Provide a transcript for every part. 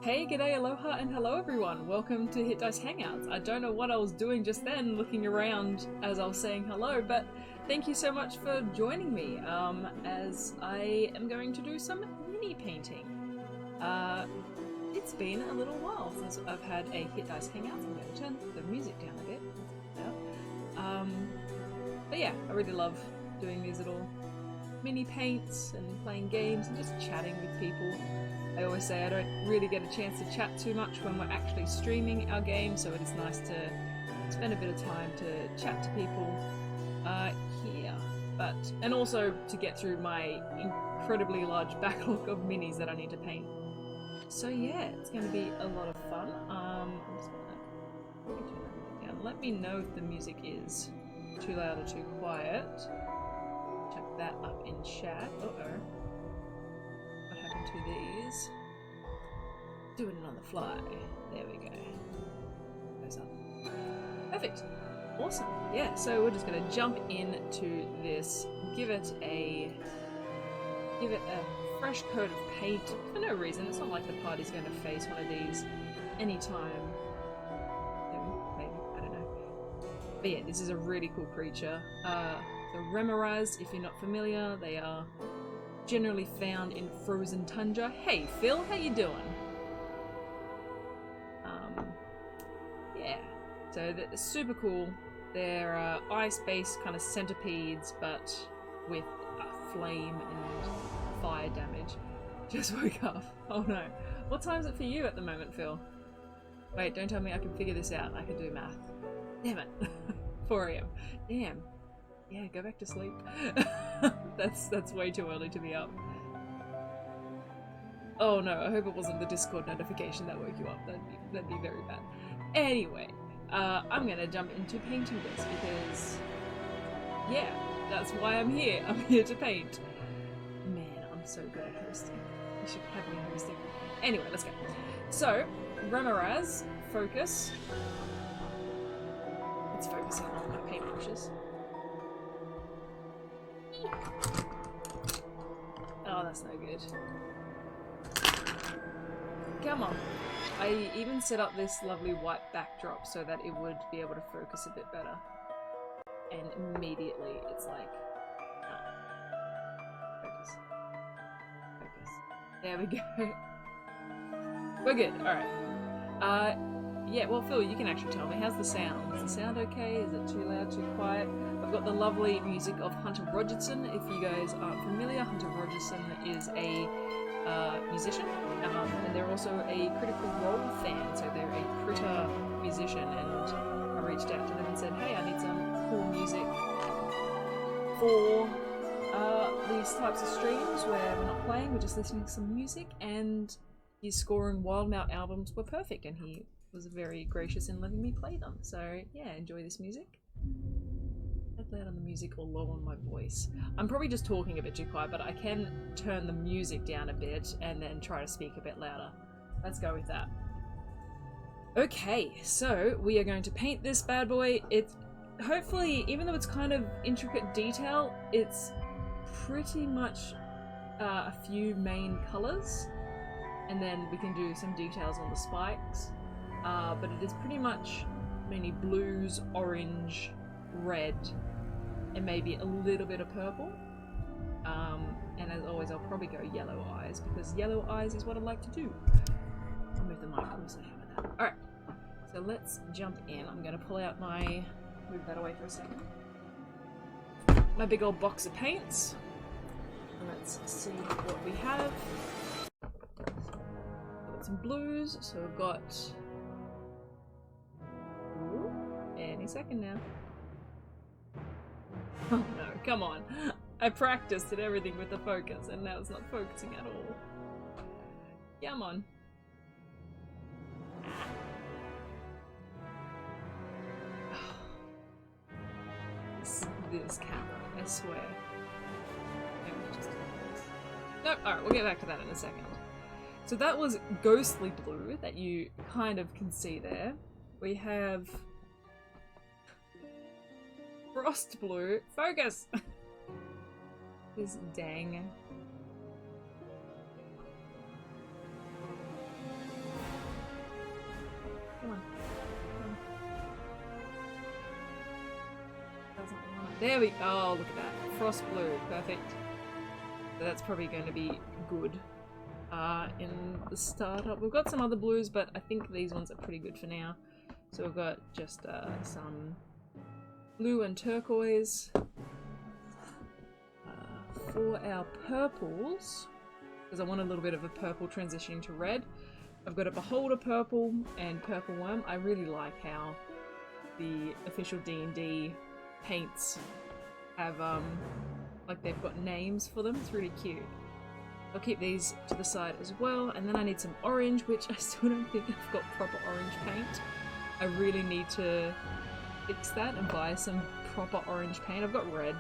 Hey, g'day, aloha, and hello everyone! Welcome to Hit Dice Hangouts. I don't know what I was doing just then, looking around as I was saying hello, but thank you so much for joining me, as I am going to do some mini painting. It's been a little while since I've had a Hit Dice Hangouts. I'm going to turn the music down a bit. But yeah, I really love doing these little mini paints and playing games and just chatting with people. I always say I don't really get a chance to chat too much when we're actually streaming our game, so it is nice to spend a bit of time to chat to people here. And also to get through my incredibly large backlog of minis that I need to paint. So yeah, it's going to be a lot of fun. I'm just going to turn that down. Let me know if the music is too loud or too quiet. Check that up in chat. Uh-oh. What happened to these? Doing it on the fly. There we go. Goes up. Perfect. Awesome. Yeah, so we're just gonna jump into this, give it a fresh coat of paint for no reason. It's not like the party's gonna face one of these anytime. Maybe, I don't know. But yeah, this is a really cool creature. The Remorhaz, if you're not familiar, they are generally found in frozen tundra. Hey Phil, how you doing? Yeah, so they're super cool. They're ice-based kind of centipedes, but with flame and fire damage. Just woke up. Oh no. What time is it for you at the moment, Phil? Wait, don't tell me I can figure this out. I can do math. Damn it. 4 AM. Damn. Yeah, go back to sleep. That's way too early to be up. Oh no, I hope it wasn't the Discord notification that woke you up. That'd be very bad. Anyway, I'm gonna jump into painting this because, yeah, that's why I'm here. I'm here to paint. Man, I'm so good at hosting. You should have me hosting. Anyway, let's go. So, Remorhaz, focus. It's focusing on my paintbrushes. Oh, that's no good. Come on. I even set up this lovely white backdrop so that it would be able to focus a bit better. And immediately it's like, focus. Focus. There we go. We're good. Alright. Yeah, well Phil, you can actually tell me, how's the sound? Is the sound okay? Is it too loud, too quiet? I've got the lovely music of Hunter Rogerson. If you guys aren't familiar, Hunter Rogerson is a musician, and they're also a Critical Role fan, so they're a critter musician, and I reached out to them and said, hey, I need some cool music for these types of streams where we're not playing, we're just listening to some music, and his scoring Wildmount albums were perfect, and he was very gracious in letting me play them. So yeah, enjoy this music. I'd loud on the music or low on my voice. I'm probably just talking a bit too quiet, but I can turn the music down a bit and then try to speak a bit louder. Let's go with that. Okay, so we are going to paint this bad boy. It's hopefully, even though it's kind of intricate detail, it's pretty much a few main colors, and then we can do some details on the spikes. But it is pretty much mainly blues, orange, red, and maybe a little bit of purple. And as always, I'll probably go yellow eyes, because yellow eyes is what I like to do. I'll move the mic closer with that. Alright, so let's jump in. I'm going to pull out my... move that away for a second. My big old box of paints. And let's see what we have. Got some blues, so we've got... Ooh, any second now. Oh no, come on. I practiced and everything with the focus, and now it's not focusing at all. Come on. This camera, I swear. Maybe just do this. Nope, alright, we'll get back to that in a second. So that was ghostly blue that you kind of can see there. We have frost blue. Focus! This dang There we go. Oh, look at that. Frost blue. Perfect. So that's probably going to be good in the startup. We've got some other blues, but I think these ones are pretty good for now. So we've got just some blue and turquoise. For our purples, because I want a little bit of a purple transitioning to red, I've got a Beholder purple and Purple Worm. I really like how the official D&D paints have, like they've got names for them. It's really cute. I'll keep these to the side as well, and then I need some orange, which I still don't think I've got proper orange paint. I really need to fix that and buy some proper orange paint. I've got red.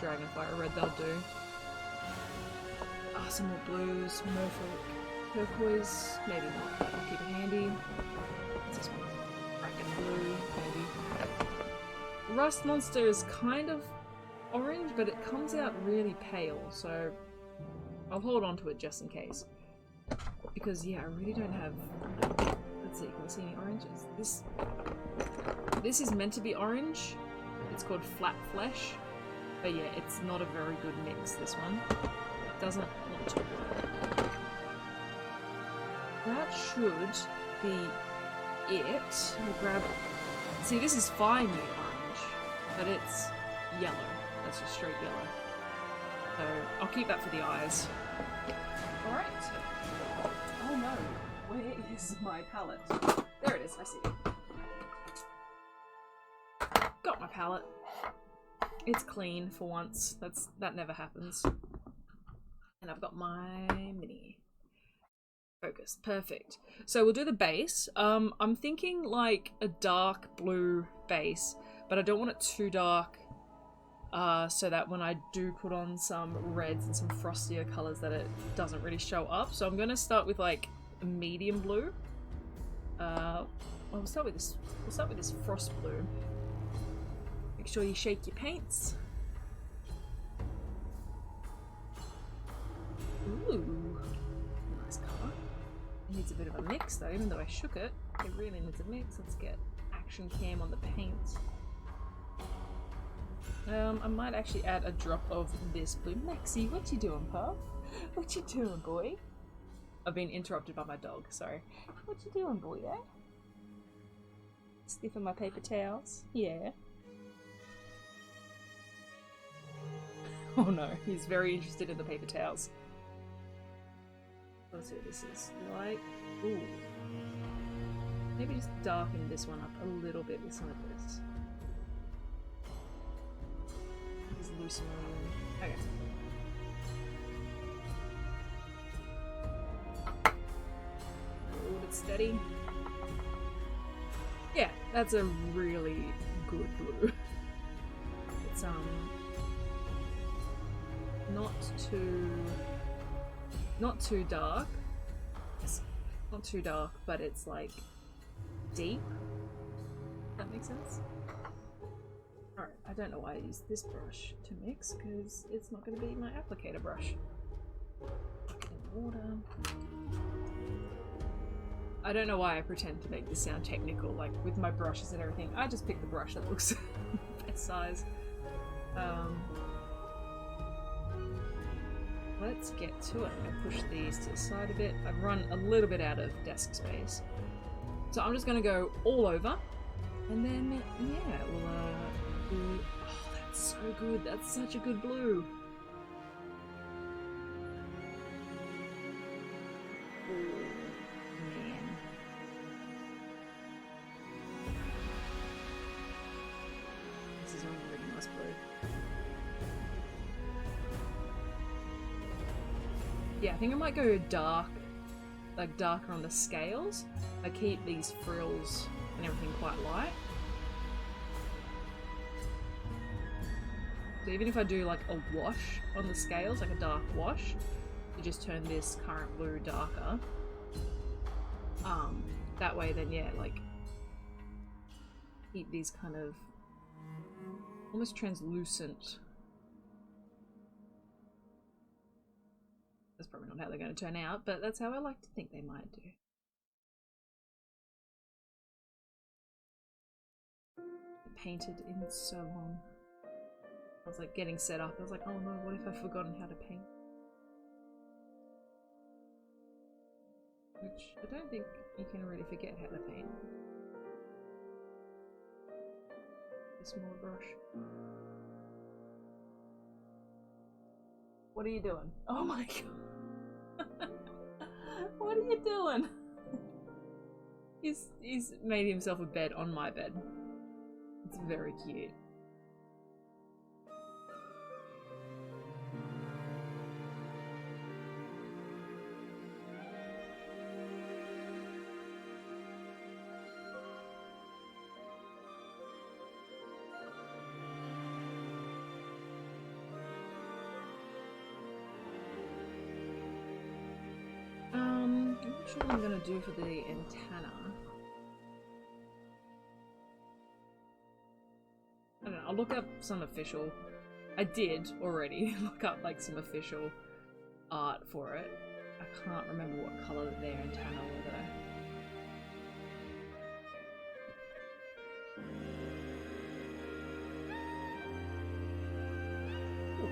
Dragonfire red, that'll do. Ah, some more blues, merfolk, turquoise, maybe not, but I'll keep it handy. What's this one? Bracken blue, maybe. Rust Monster is kind of orange, but it comes out really pale, so I'll hold on to it just in case. Because, yeah, I really don't have... Let's see, can we see any oranges? This is meant to be orange. It's called Flat Flesh. But yeah, it's not a very good mix, this one. It doesn't want to work. That should be it. We'll grab... See, this is finely orange, but it's yellow. That's just straight yellow. So, I'll keep that for the eyes. Alright. Oh no, where is my palette? There it is, I see it. Got my palette. It's clean for once. That never happens. And I've got my mini. Focus. Perfect. So we'll do the base. I'm thinking like a dark blue base, but I don't want it too dark so that when I do put on some reds and some frostier colours that it doesn't really show up. So I'm going to start with like a medium blue. Well, we'll start with this frost blue. Make sure you shake your paints. Ooh, nice colour. It needs a bit of a mix though, even though I shook it. It really needs a mix. Let's get action cam on the paint. I might actually add a drop of this blue. Maxie, what you doing, pup? What you doing, boy? I've been interrupted by my dog, sorry. What you doing, boy, eh? Sniffing my paper towels? Yeah. Oh no, he's very interested in the paper towels. Let's see what this is like. Ooh. Maybe just darken this one up a little bit with some of this. Just loosen it. Okay. A little bit steady. Yeah, that's a really good blue. It's not too dark. It's not too dark, but it's like deep. That makes sense? Alright, I don't know why I use this brush to mix, because it's not going to be my applicator brush. In water. I don't know why I pretend to make this sound technical, like with my brushes and everything. I just pick the brush that looks best size. Let's get to it. I'm going to push these to the side a bit. I've run a little bit out of desk space. So I'm just going to go all over. And then, yeah, we'll do... Oh, that's so good. That's such a good blue. Oh, man. This is a really nice blue. Yeah, I think I might go dark, like darker on the scales. I keep these frills and everything quite light. So even if I do like a wash on the scales, like a dark wash, to just turn this current blue darker. That way then yeah, like keep these kind of almost translucent. That's probably not how they're going to turn out, but that's how I like to think they might do. Painted in so long. I was like getting set up. I was like, oh no, what if I've forgotten how to paint? Which I don't think you can really forget how to paint. A small brush. What are you doing? Oh my god. What are you doing? He's made himself a bed on my bed. It's very cute. I'm not sure what I'm gonna do for the antenna. I don't know, I'll look up some official. I did already look up like some official art for it. I can't remember what colour their antenna were though. Ooh,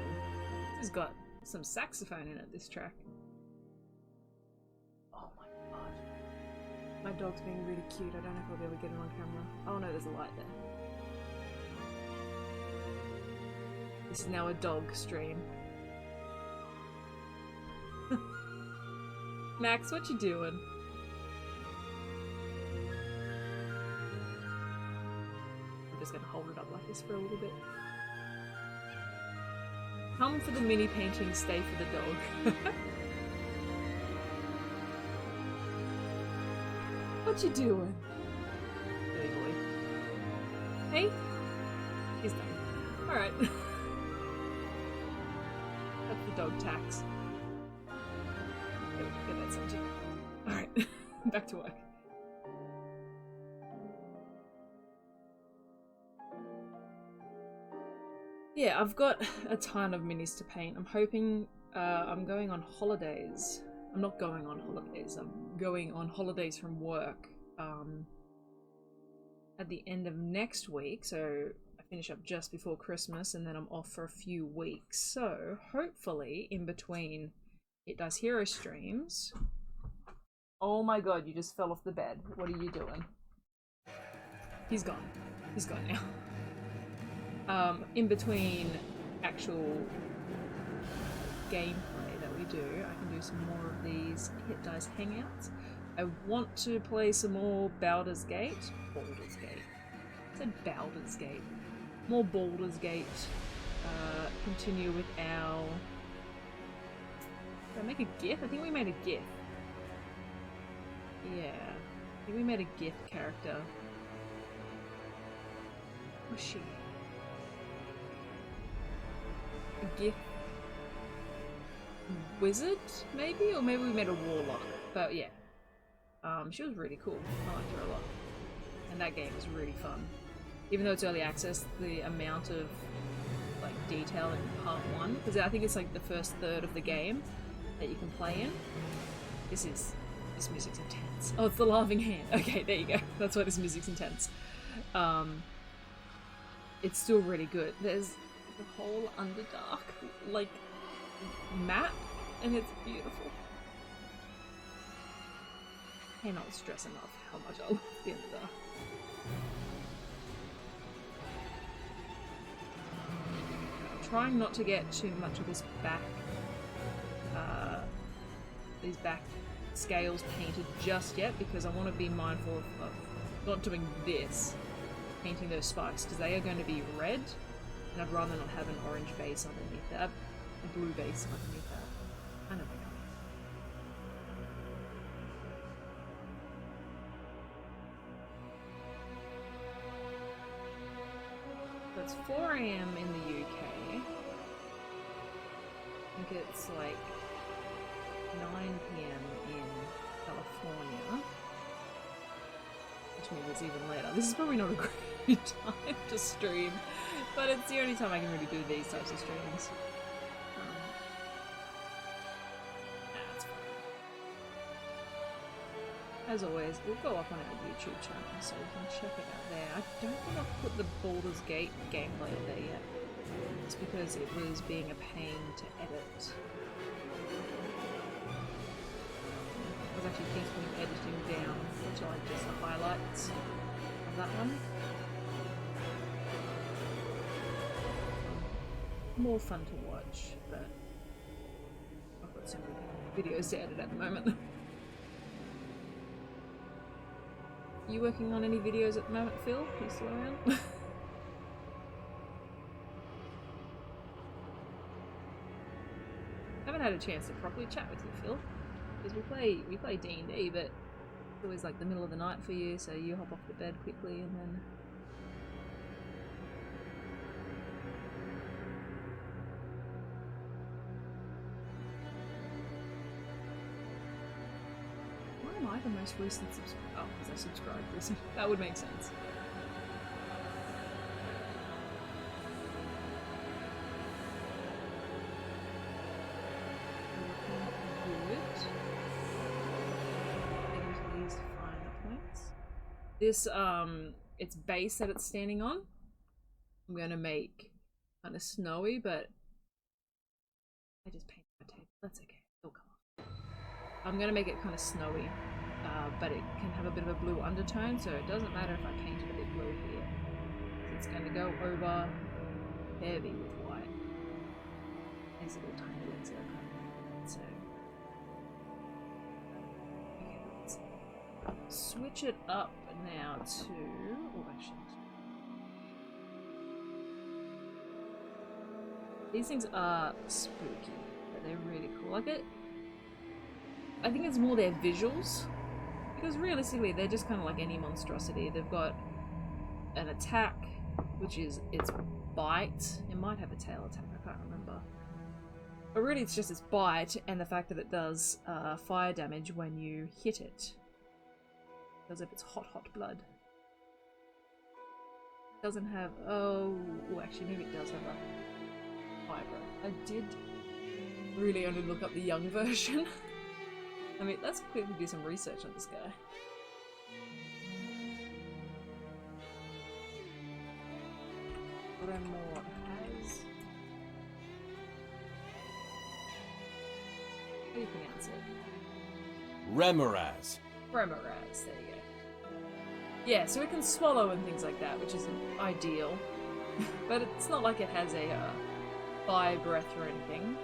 this has got some saxophone in it, this track. Oh my god. My dog's being really cute. I don't know if I'll be able to get it on camera. Oh no, there's a light there. This is now a dog stream. Max, what you doing? I'm just gonna hold it up like this for a little bit. Come for the mini painting, stay for the dog. What you doing? Hey boy. Hey? He's done. Alright. That's the dog tax. Get that subject. Alright. Back to work. Yeah, I've got a ton of minis to paint. I'm hoping I'm going on holidays. I'm not going on holidays. I'm going on holidays from work at the end of next week. So I finish up just before Christmas and then I'm off for a few weeks. So hopefully in between Hit Dice Hero streams. Oh my god, you just fell off the bed. What are you doing? He's gone. He's gone now. In between actual gameplay that we do, I can do some more of these Hit Dice Hangouts. I want to play some more Baldur's Gate. Baldur's Gate. I said Baldur's Gate. More Baldur's Gate. Continue with our... Did I make a GIF? I think we made a GIF. Yeah. I think we made a GIF character. Where's she? A GIF wizard, maybe? Or maybe we made a warlock. But yeah. She was really cool. I liked her a lot. And that game was really fun. Even though it's early access, the amount of like detail in part 1, because I think it's like the first third of the game that you can play in. This music's intense. Oh, it's the laughing hand. Okay, there you go. That's why this music's intense. It's still really good. There's the whole Underdark like map, and it's beautiful. I cannot stress enough how much I love the Underdark. I'm trying not to get too much of this back, these back scales painted just yet, because I want to be mindful of not doing this, painting those spikes, because they are going to be red, and I'd rather not have an orange base underneath that, a blue base underneath that. I know my God. So it's 4 AM in the UK. I think it's like 9 PM in California, which means it's even later. This is probably not a great time to stream, but it's the only time I can really do these types of streams. That's fine. As always, we'll go up on our YouTube channel, so you can check it out there. I don't think I've put the Baldur's Gate gameplay up there yet. was because it was being a pain to edit. I was actually thinking of editing down to like just the highlights of that one. More fun to watch, but I've got so many videos to edit at the moment. You working on any videos at the moment, Phil? Are you still around? Haven't had a chance to properly chat with you, Phil, because we play D&D, but it's always like the middle of the night for you, so you hop off the bed quickly and then. Why am I the most recent subscriber? Oh, because I subscribed recently. That would make sense. This, its base that it's standing on, I'm gonna make kind of snowy, but I just painted my table. That's okay. It'll come off. I'm gonna make it kind of snowy, but it can have a bit of a blue undertone, so it doesn't matter if I paint it a bit blue here. It's gonna go over heavy with white. These little tiny legs that are kind of so. Okay, let's switch it up now to. Oh, actually. These things are spooky, but they're really cool. Like it. I think it's more their visuals, because realistically, they're just kind of like any monstrosity. They've got an attack, which is its bite. It might have a tail attack. I can't remember. But really, it's just its bite and the fact that it does fire damage when you hit it. Because of its hot blood. It doesn't have. Oh, actually, maybe it does have a fire breath. I did really only look up the young version. I mean, let's quickly do some research on this guy. Remorhaz. How do you pronounce it? Remorhaz. Remorhaz, there you go. Yeah, so it can swallow and things like that, which isn't ideal. But it's not like it has a fire breath or anything.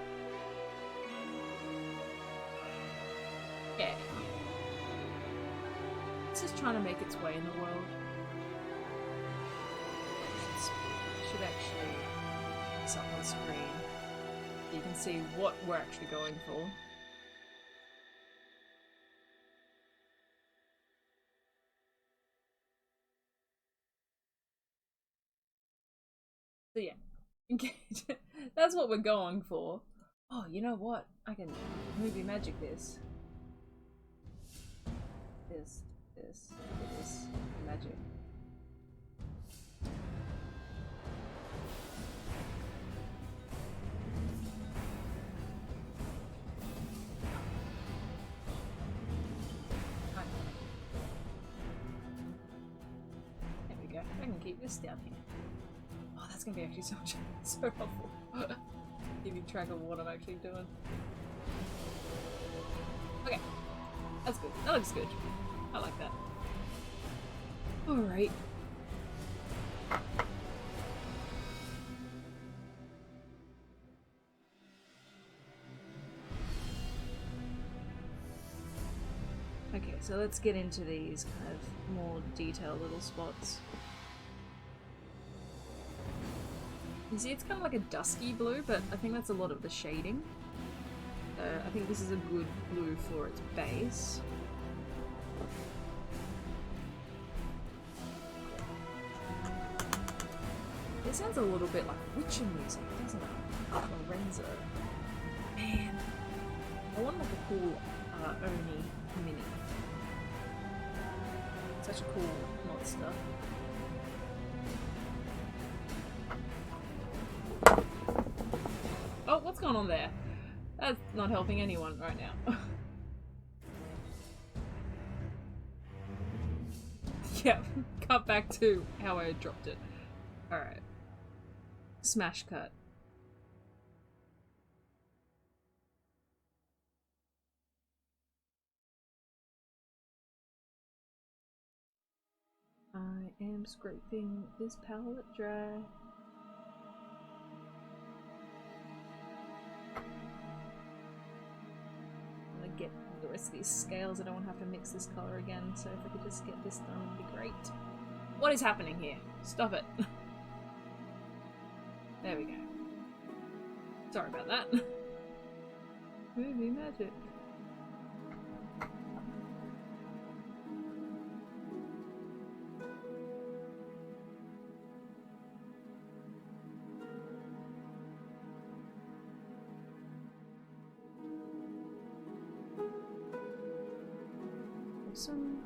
Yeah. It's just trying to make its way in the world. Should actually put this up on the screen so you can see what we're actually going for. So yeah, okay. That's what we're going for. Oh, you know what? I can movie magic this. This, magic. There we go. I can keep this down here. Oh, that's gonna be actually so much so helpful. Keeping track of what I'm actually doing. Okay. That's good. That looks good. I like that. Alright. Okay, so let's get into these kind of more detailed little spots. You see, it's kind of like a dusky blue, but I think that's a lot of the shading. I think this is a good blue for its base. It sounds a little bit like witcher music, doesn't it? Lorenzo. Man, I want like a cool Oni mini. Such a cool monster. Oh, what's going on there? That's not helping anyone right now. Yeah, cut back to how I dropped it. Alright. Smash cut. I am scraping this palette dry. I'm gonna get the rest of these scales. I don't want to have to mix this colour again, so if I could just get this done, it'd be great. What is happening here? Stop it. There we go. Sorry about that. Movie magic. Awesome.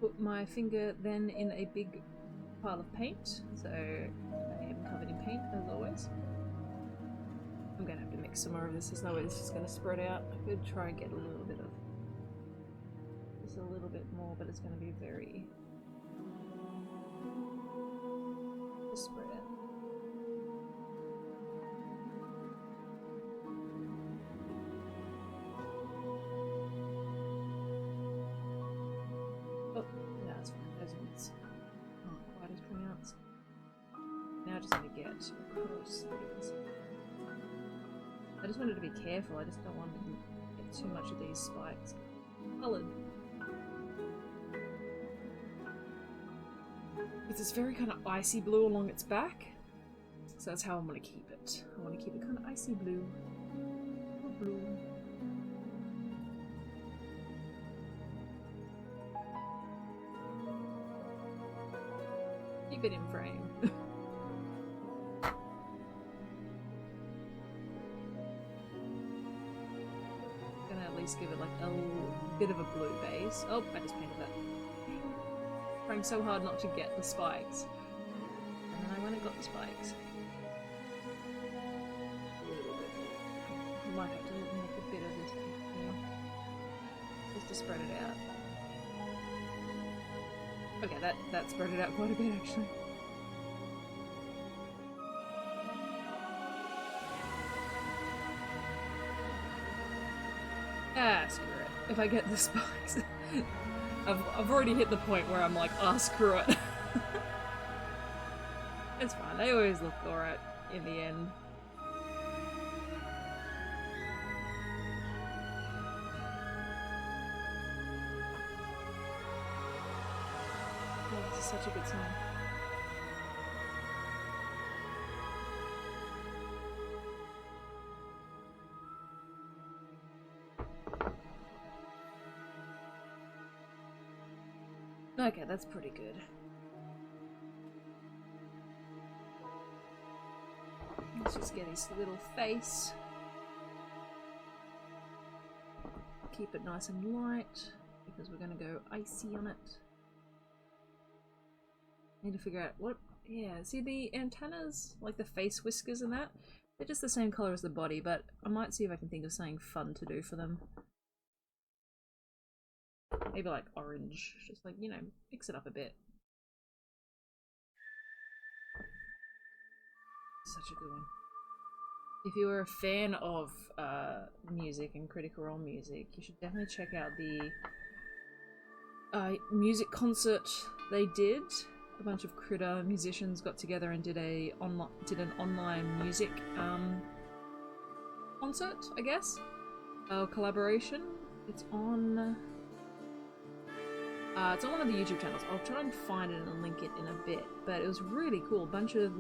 Put my finger then in a big pile of paint, so I am covered in paint as always. I'm gonna have to mix some more of this, there's no way this is gonna spread out. I could try and get a little bit of just a little bit more, but it's gonna be very spread out. Oh, yeah, that's fine. Those ones aren't quite as pronounced. Now I just need to get across these. I just wanted to be careful, I just don't want to get too much of these spikes coloured. Because it's very kind of icy blue along its back. So that's how I'm going to keep it. I want to keep it kind of icy blue. Blue. Keep it in frame. Gonna at least give it like a bit of a blue base. Oh, I just painted that. Trying so hard not to get the spikes. And then I went and got the spikes. A little bit. I might have to make a bit of this here. Just to spread it out. Okay, that spread it out quite a bit actually. Ah, screw it. If I get the spikes. I've already hit the point where I'm like, ah, screw it. It's fine, they always look alright in the end. Oh, this is such a good song. Okay, that's pretty good. Let's just get his little face. Keep it nice and light, because we're going to go icy on it. Need to figure out what... Yeah, see the antennas? Like the face whiskers and that? They're just the same colour as the body, but I might see if I can think of something fun to do for them. Maybe like orange, just like, you know, mix it up a bit. Such a good one. If you were a fan of music and Critical Role music, you should definitely check out the music concert they did. A bunch of Critter musicians got together and did an online music concert, I guess, collaboration. It's on one of the YouTube channels. I'll try and find it and link it in a bit, but it was really cool. A bunch of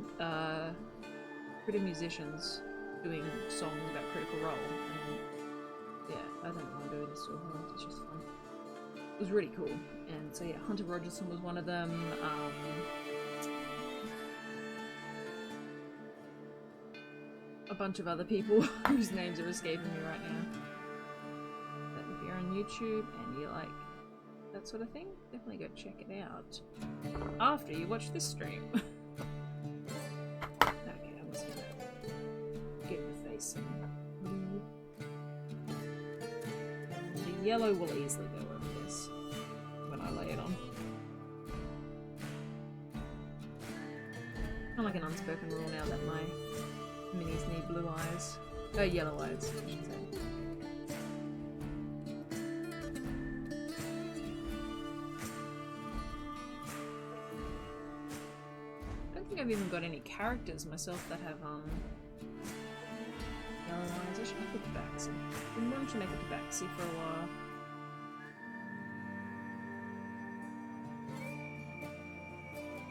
Critter musicians doing songs about Critical Role. And yeah, I don't know why I'm doing this so hard, it's just fun. It was really cool. And so yeah, Hunter Rogerson was one of them. A bunch of other people whose names are escaping me right now. But if you're on YouTube and you like that sort of thing, definitely go check it out after you watch this stream. Okay, I'm just gonna give the face some blue. And the yellow will easily go over this when I lay it on. like an unspoken rule now that my minis need blue eyes. Oh, yellow eyes, I should say. I don't think I've even got any characters myself that have yellow eyes. I should make it Tabaxi. I've been wanting to make a Tabaxi for a while.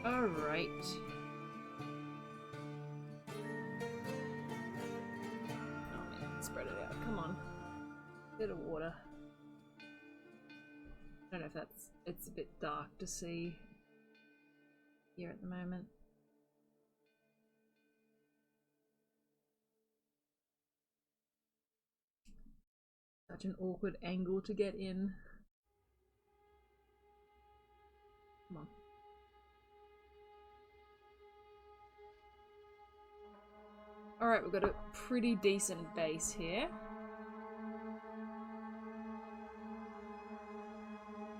Alright. Oh man, spread it out. Come on. Bit of water. I don't know if it's a bit dark to see here at the moment. Such an awkward angle to get in. Come on. Alright, we've got a pretty decent base here.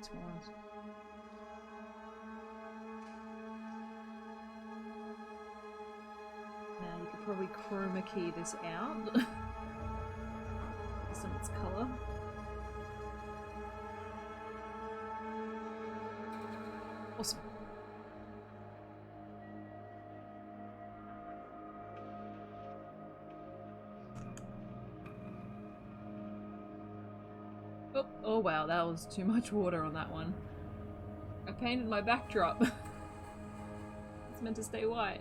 Swans. Now you could probably chroma key this out. Some of its colour. Awesome. Oh wow, that was too much water on that one. I painted my backdrop. It's meant to stay white.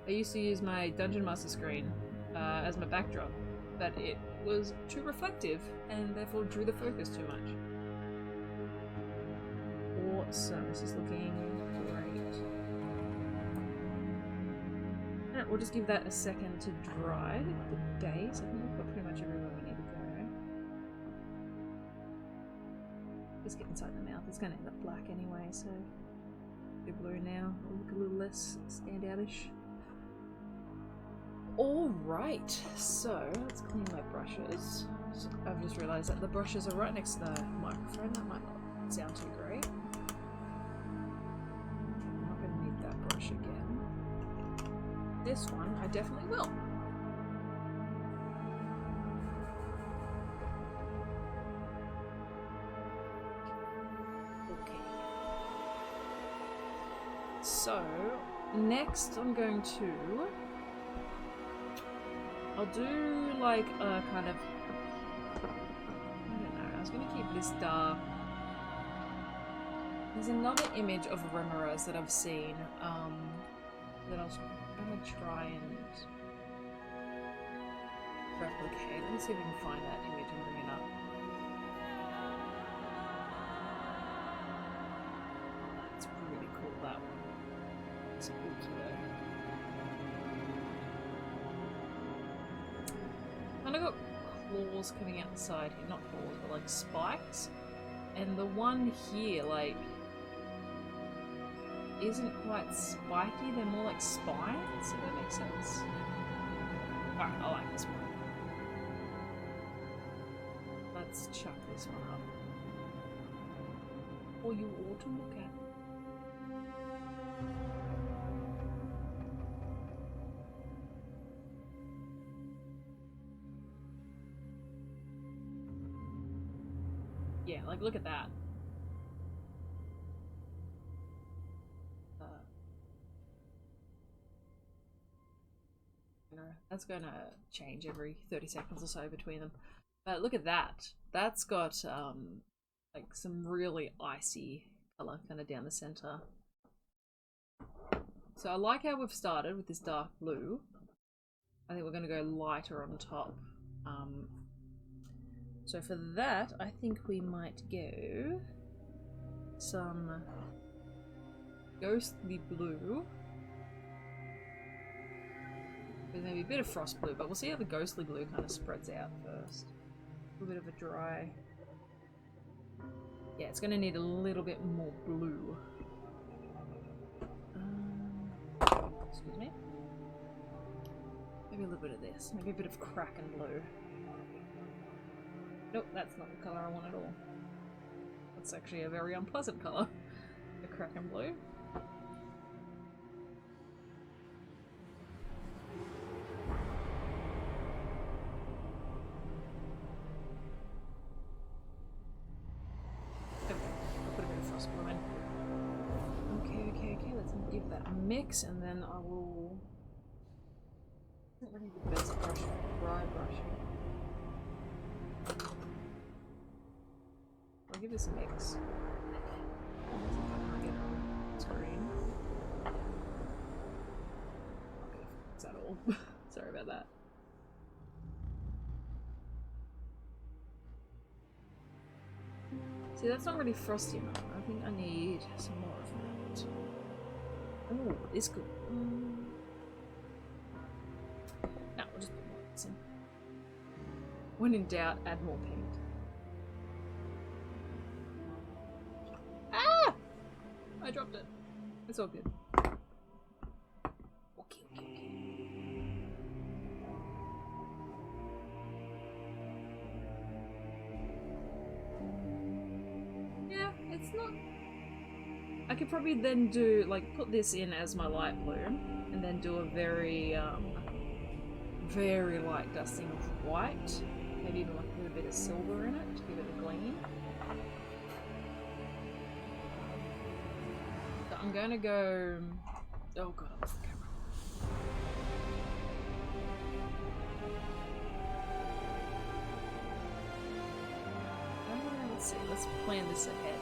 I used to use my Dungeon Master screen as my backdrop, but it was too reflective and therefore drew the focus too much. Awesome, this is looking great. Alright, we'll just give that a second to dry. The days, I think we've got pretty much everywhere we need to go. Just get inside the mouth, it's going to end up black anyway, so the blue now will look a little less standoutish. Alright, so let's clean my brushes. So I've just realised that the brushes are right next to the microphone, that might not sound too great. I'm not going to need that brush again. This one I definitely will. So, next I'm going to... I'll do like a kind of... I don't know, I was going to keep this dark. There's another image of Remorhaz that I've seen that I was going to try and replicate. Let me see if I can find that image and bring it up. That's really cool, that one. It's cool today. Kind of got claws coming out the side here, not claws, but like spikes. And the one here, like, isn't quite spiky, they're more like spines, if that makes sense. Alright, I like this one. Let's chuck this one up. For you all to look at. Yeah, like, look at that. That's gonna change every 30 seconds or so between them. But look at that. That's got, like, some really icy colour kind of down the centre. So I like how we've started with this dark blue. I think we're going to go lighter on top. So for that, I think we might go some ghostly blue with maybe a bit of frost blue, but we'll see how the ghostly blue kind of spreads out first. A little bit of a dry. Yeah, it's going to need a little bit more blue. Excuse me. Maybe a little bit of this. Maybe a bit of Kraken blue. Nope, that's not the colour I want at all. That's actually a very unpleasant colour. The Kraken blue. mix, and then I will. I don't really the best brush, dry brushing. I'll give this a mix. Get on screen. Okay, is that all? Sorry about that. See, that's not really frosty enough. I think I need some more of that. Oh, this could. No, we'll just put more of this in. When in doubt, add more paint. Ah! I dropped it. It's all good. Okay. Yeah, it's not. I could probably then do, like, put this in as my light blue, and then do a very, very light dusting of white. Maybe even like a little bit of silver in it to give it a gleam. So I'm gonna go. Oh god, I lost the camera. Let's see, let's plan this ahead.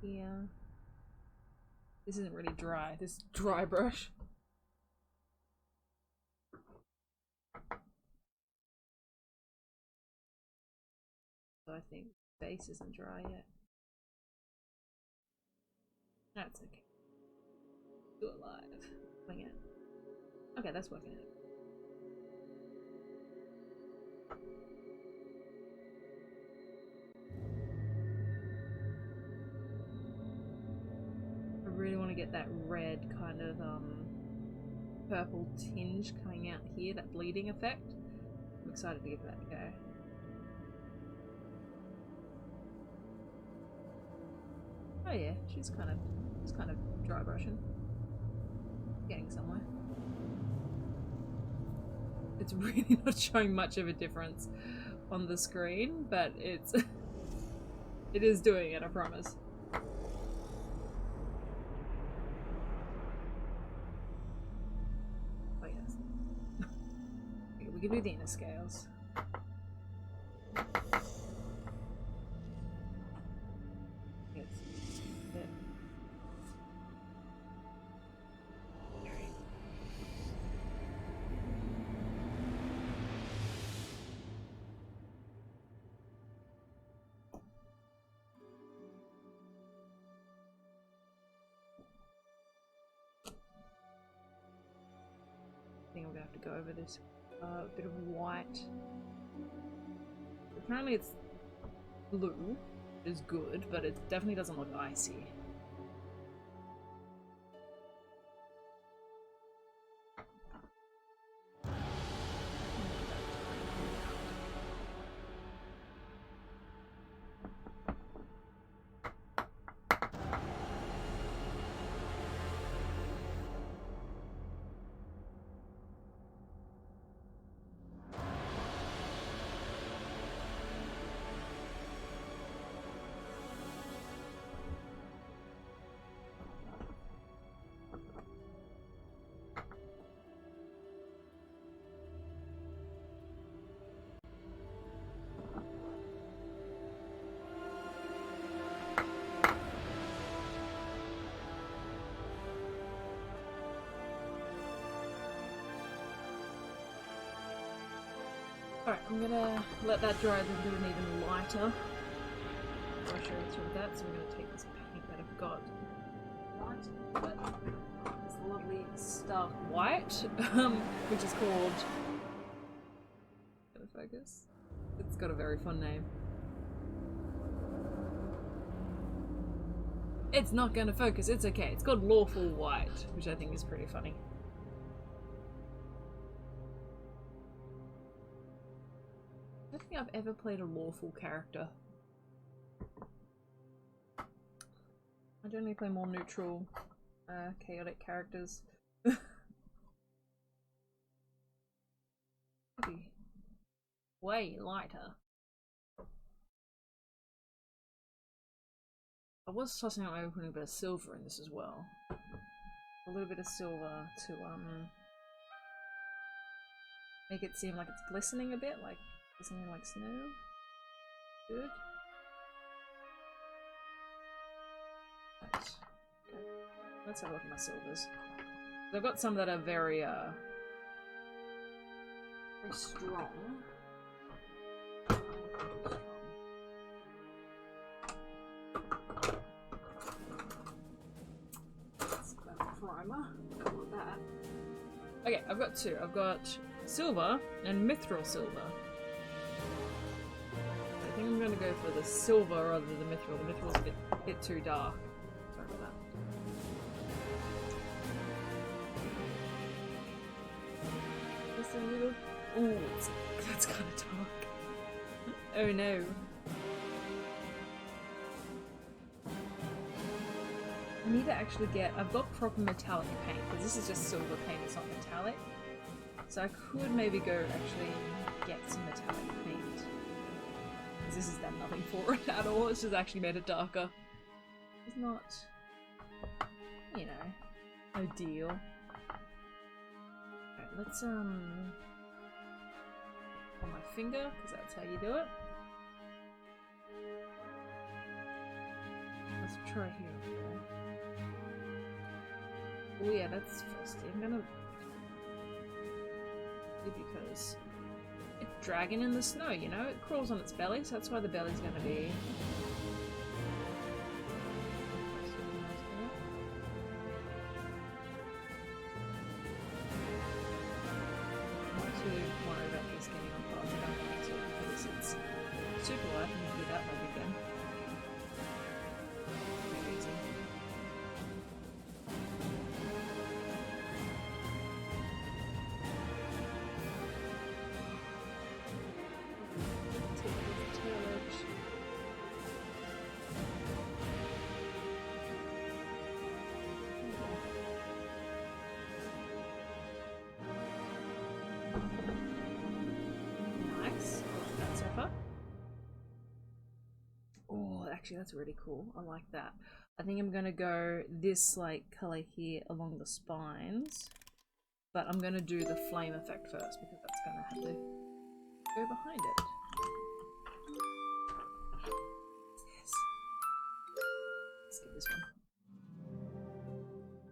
Yeah. This isn't really dry. This is dry brush. So I think base isn't dry yet. That's okay. Do it live. Wing it. Okay, that's working out. I really want to get that red kind of purple tinge coming out here, that bleeding effect. I'm excited to give that a go. Oh yeah, she's kind of dry brushing. Getting somewhere. It's really not showing much of a difference on the screen, but it's it is doing it, I promise. Oh yes. Okay, we can do the inner scales. I think I'm gonna have to go over this bit of white. Apparently it's blue, which is good, but it definitely doesn't look icy. Alright, I'm gonna let that dry, then do an even lighter brush over through that. So I'm gonna take this paint that I've got this lovely stark white, which is called. Gonna focus. It's got a very fun name. It's not gonna focus. It's okay. It's called Lawful White, which I think is pretty funny. I don't think I've ever played a lawful character. I generally play more neutral, chaotic characters. way lighter. I was tossing out maybe putting a bit of silver in this as well. A little bit of silver to make it seem like it's glistening a bit, like glistening like snow. Good. Right. Okay. Let's have a look at my silvers. I've got some that are very very strong. Okay, I've got two. I've got silver and mithril silver. I think I'm going to go for the silver rather than the mithril. The mithril's a bit too dark. Sorry about that. Just a little... Ooh, that's kind of dark. Oh no. I need to actually get... I've got proper metallic paint, because this is just silver paint, it's not metallic. So I could maybe go actually get some metallic paint. Because this has done nothing for it at all, it's just actually made it darker. It's not, you know, ideal. Alright, let's, on my finger, because that's how you do it. Let's try here. Oh yeah, that's frosty. I'm gonna... because it's dragging in the snow, you know? It crawls on its belly, so that's why the belly's gonna be... Not too worried about these getting on top. I don't think so, because it's super light and do that maybe then. Actually, that's really cool. I like that. I think I'm gonna go this like color here along the spines, but I'm gonna do the flame effect first because that's gonna have to go behind it. Yes. Let's get this one.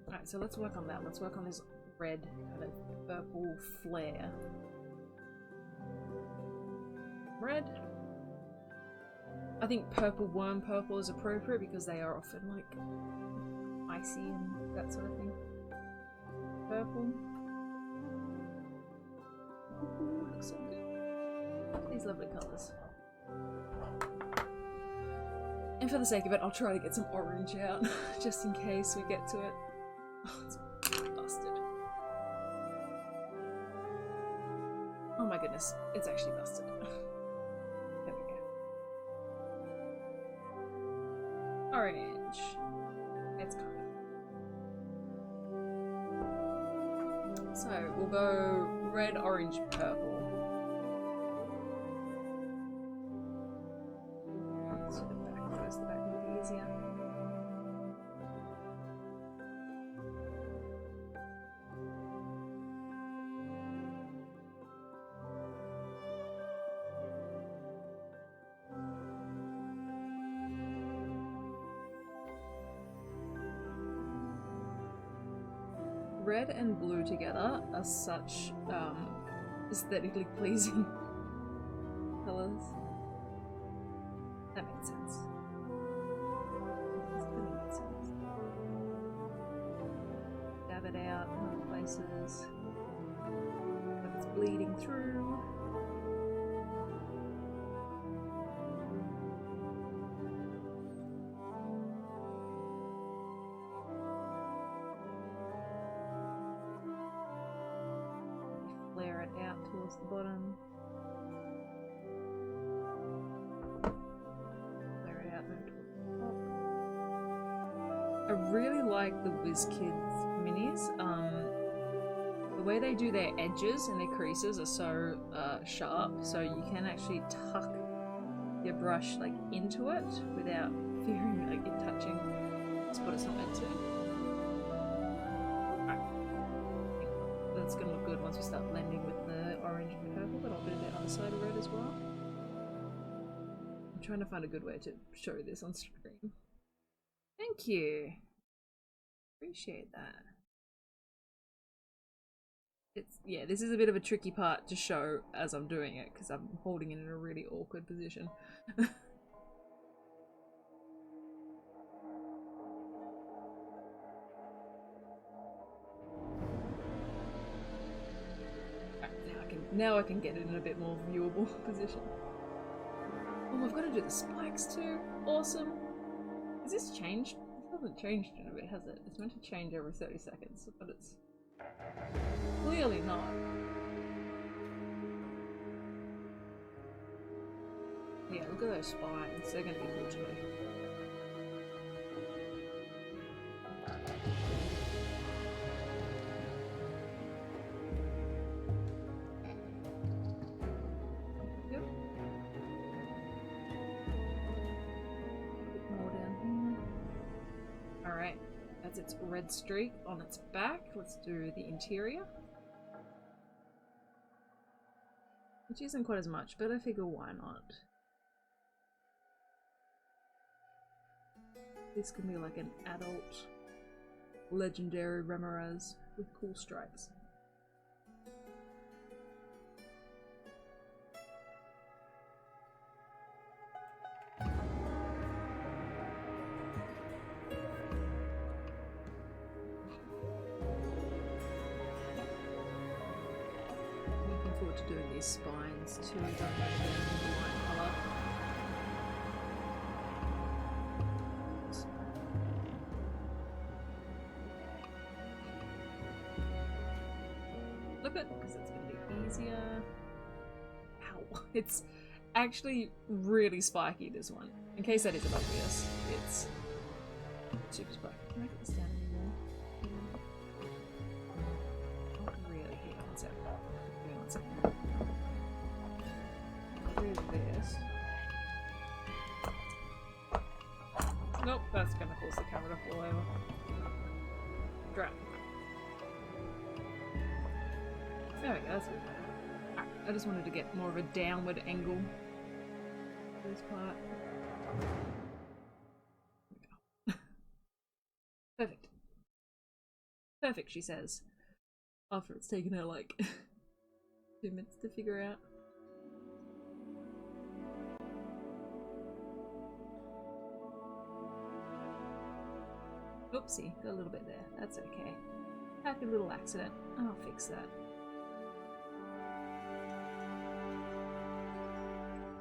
Alright, so let's work on that. Let's work on this red kind of purple flare. Red. I think purple worm purple is appropriate because they are often like icy and that sort of thing. Purple. Ooh, looks so good. These lovely colours. And for the sake of it, I'll try to get some orange out just in case we get to it. Oh, it's busted. Oh my goodness, it's actually busted. Orange. It's kind of. So we'll go red, orange, purple. Let's do the back first. The back will be easier. Red and blue together are such aesthetically pleasing colours. That makes sense. That makes sense. Dab it out in other places. Like it's bleeding through. Towards the bottom. Flare it out, move towards the top. I really like the WizKids minis. the way they do their edges and their creases are so sharp, so you can actually tuck your brush like into it without fearing like it touching the spot it's not meant to. Right. That's gonna look good once we start blending with the orange and purple, but I'll do the other side of red as well. I'm trying to find a good way to show this on screen. Thank you. Appreciate that. Yeah, this is a bit of a tricky part to show as I'm doing it because I'm holding it in a really awkward position. Now I can get it in a bit more viewable position. Oh, I've got to do the spikes too. Awesome. Has this changed? It hasn't changed in a bit, has it? It's meant to change every 30 seconds, but it's clearly not. Yeah, look at those spines. They're going to be cool too. Yep. A bit more down here. Alright, that's its red streak on its back. Let's do the interior. Which isn't quite as much, but I figure why not? This can be like an adult legendary Remorhaz with cool stripes. Looking forward to doing these spines too. I don't know the white colour. Flip it, because it's going to be easier. Ow. It's actually really spiky, this one. In case that isn't obvious, it's super spiky. Can I get this down anymore? Not really. Here, one sec. Give me 1 second. Do this. Nope, that's going to cause the camera to fall over. Drop. There we go, that's good. I just wanted to get more of a downward angle for this part. Perfect. Perfect, she says. After it's taken her like 2 minutes to figure out. Oopsie, got a little bit there. That's okay. Happy little accident. I'll fix that.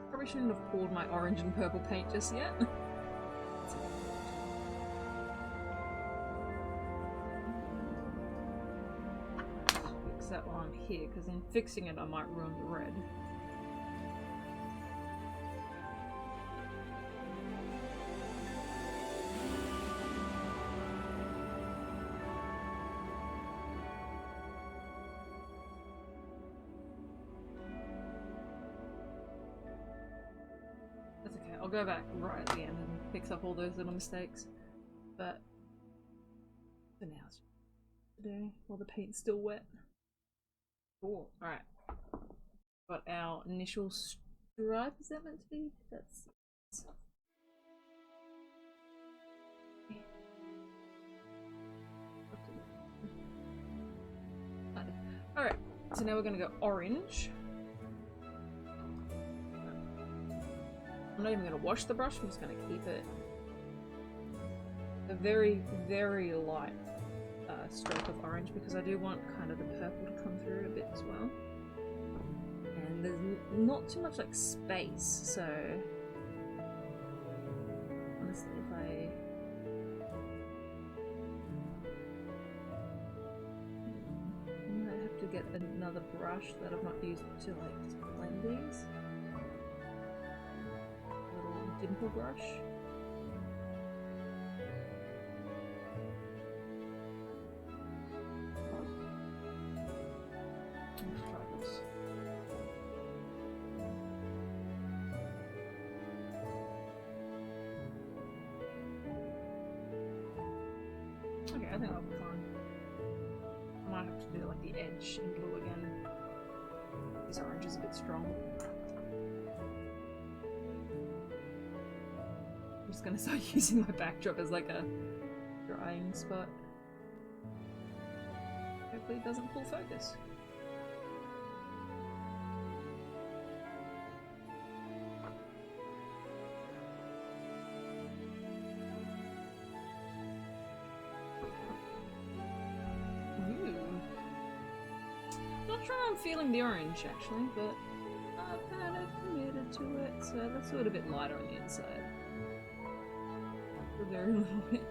Probably shouldn't have poured my orange and purple paint just yet. Fix that while I'm here, because in fixing it I might ruin the red. I'll go back right at the end and fix up all those little mistakes, but for now it's today while the paint's still wet. Cool. Alright. Got our initial stripe, is that meant to be? That's... Alright, so now we're going to go orange. I'm not even going to wash the brush, I'm just going to keep it a very, very light stroke of orange because I do want kind of the purple to come through a bit as well. And there's not too much like space, so honestly if I might have to get another brush that I've not used to like just blend these. Dimple brush. Let's try this. Okay, I think I'll be fine. I might have to do like the edge in blue again. This orange is a bit strong. I'm just gonna start using my backdrop as like a drying spot. Hopefully it doesn't pull focus. Not sure I'm feeling the orange actually, but I've kind of committed to it, so let's do it a bit lighter on the inside. A very little bit.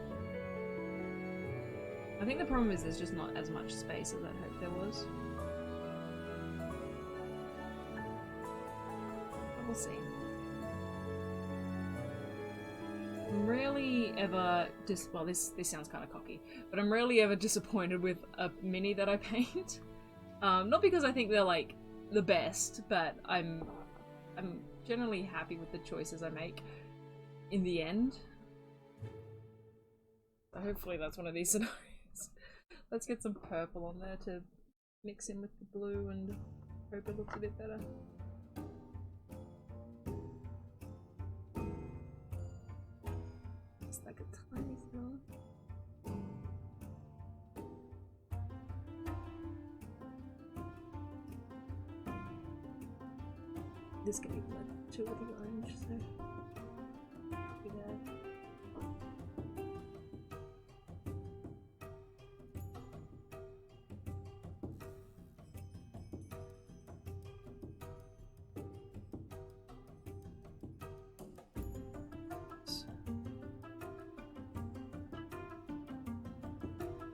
I think the problem is there's just not as much space as I'd hoped there was. But we'll see. I'm rarely ever well, this sounds kind of cocky, but I'm rarely ever disappointed with a mini that I paint. Not because I think they're like the best, but I'm generally happy with the choices I make in the end. So hopefully that's one of these scenarios. Let's get some purple on there to mix in with the blue and hope it looks a bit better. Just like a tiny smell. This could be blended too with the orange, so do that.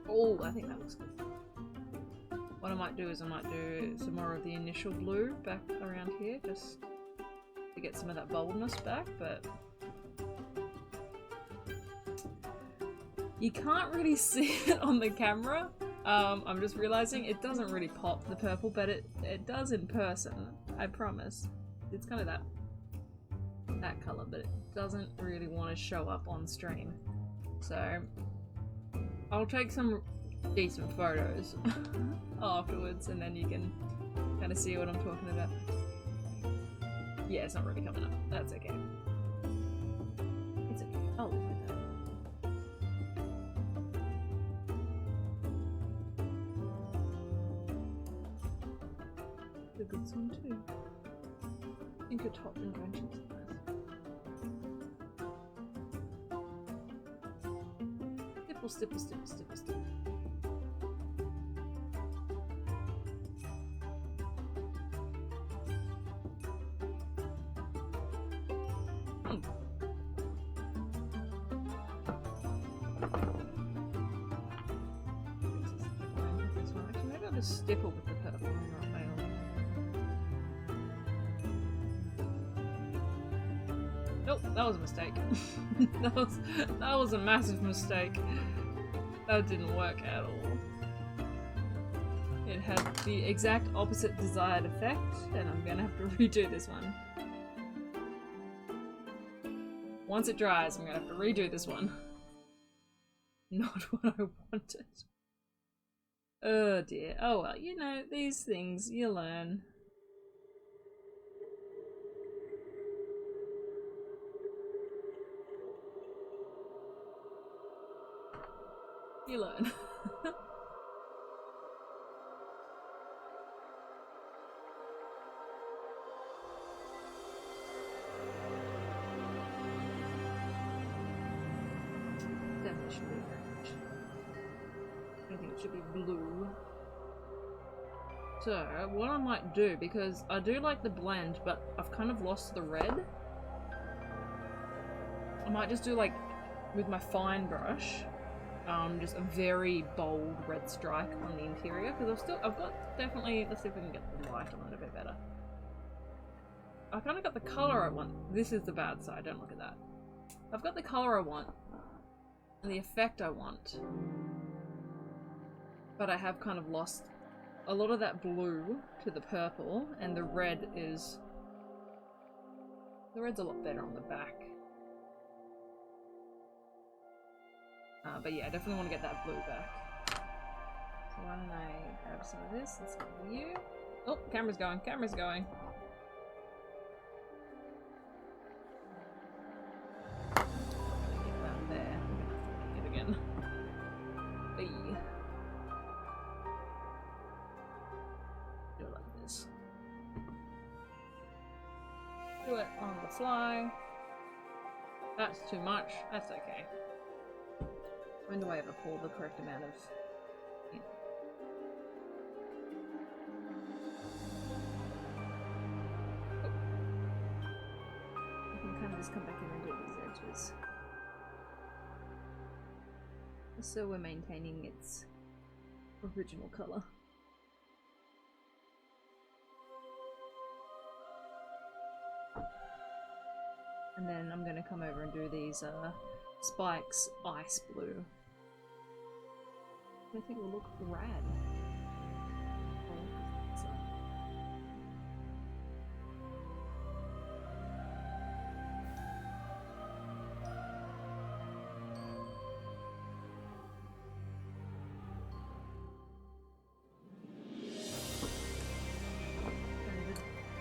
Oh, I think that looks good. What I might do is I might do some more of the initial blue back around here, just to get some of that boldness back, but you can't really see it on the camera. I'm just realizing it doesn't really pop, the purple, but it does in person, I promise. It's kind of that color, but it doesn't really want to show up on stream. So I'll take some decent photos afterwards, and then you can kind of see what I'm talking about. Yeah, it's not really coming up. That's okay. It's okay. I'll live with that. The good one too. I think a top and branches. Stipple, stipple, stipple, stipple. Actually, maybe I'll just stipple with the purple and not fail. Nope, that was a mistake. that was a massive mistake. That didn't work at all. It had the exact opposite desired effect, and I'm gonna have to redo this one. Once it dries, I'm gonna have to redo this one. Not what I wanted. Oh dear. Oh well, you know, these things, you learn. You learn. Definitely should be orange. I think it should be blue. So, what I might do, because I do like the blend, but I've kind of lost the red. I might just do like, with my fine brush, just a very bold red strike on the interior, because I've got definitely, let's see if we can get the light on it a bit better. I kind of got the color I want. This is the bad side, don't look at that. I've got the color I want, and the effect I want, but I have kind of lost a lot of that blue to the purple, and the red is... The red's a lot better on the back. But yeah, I definitely want to get that blue back. So why don't I grab some of this? Let's go with you. Oh, camera's going, camera's going. Get that there. I'm gonna have to make it again. Hey. Do it like this. Do it on the fly. That's too much. That's okay. When do I ever pour the correct amount of... Yeah. Oh. I can kind of just come back in and do these edges. So we're maintaining its original colour. And then I'm going to come over and do these spikes ice blue. I think will look rad.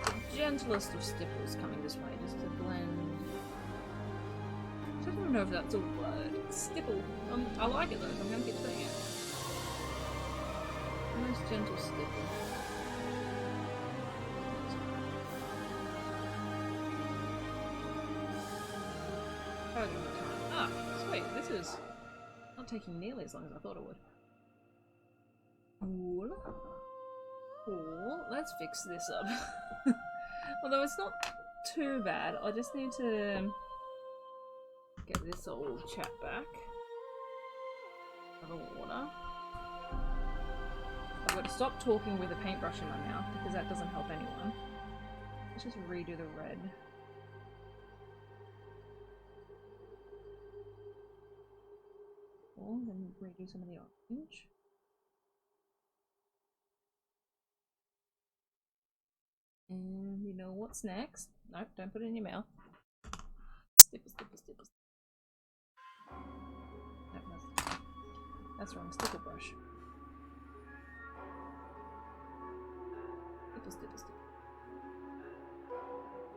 The gentlest of stipples coming this way, just to blend. I don't know if that's a word. Stipple. I like it though, so I'm gonna keep saying it. Nice gentle stipple. Ah, sweet. This is not taking nearly as long as I thought it would. Cool. Cool. Let's fix this up. Although it's not too bad. I just need to get this old chat back. Have a water. I've got to stop talking with a paintbrush in my mouth because that doesn't help anyone. Let's just redo the red. Or then redo some of the orange. And you know what's next? Nope, don't put it in your mouth. Stipple, stipple, stipple. No, that's wrong. Stipple brush. Stipple, stipple, stipple.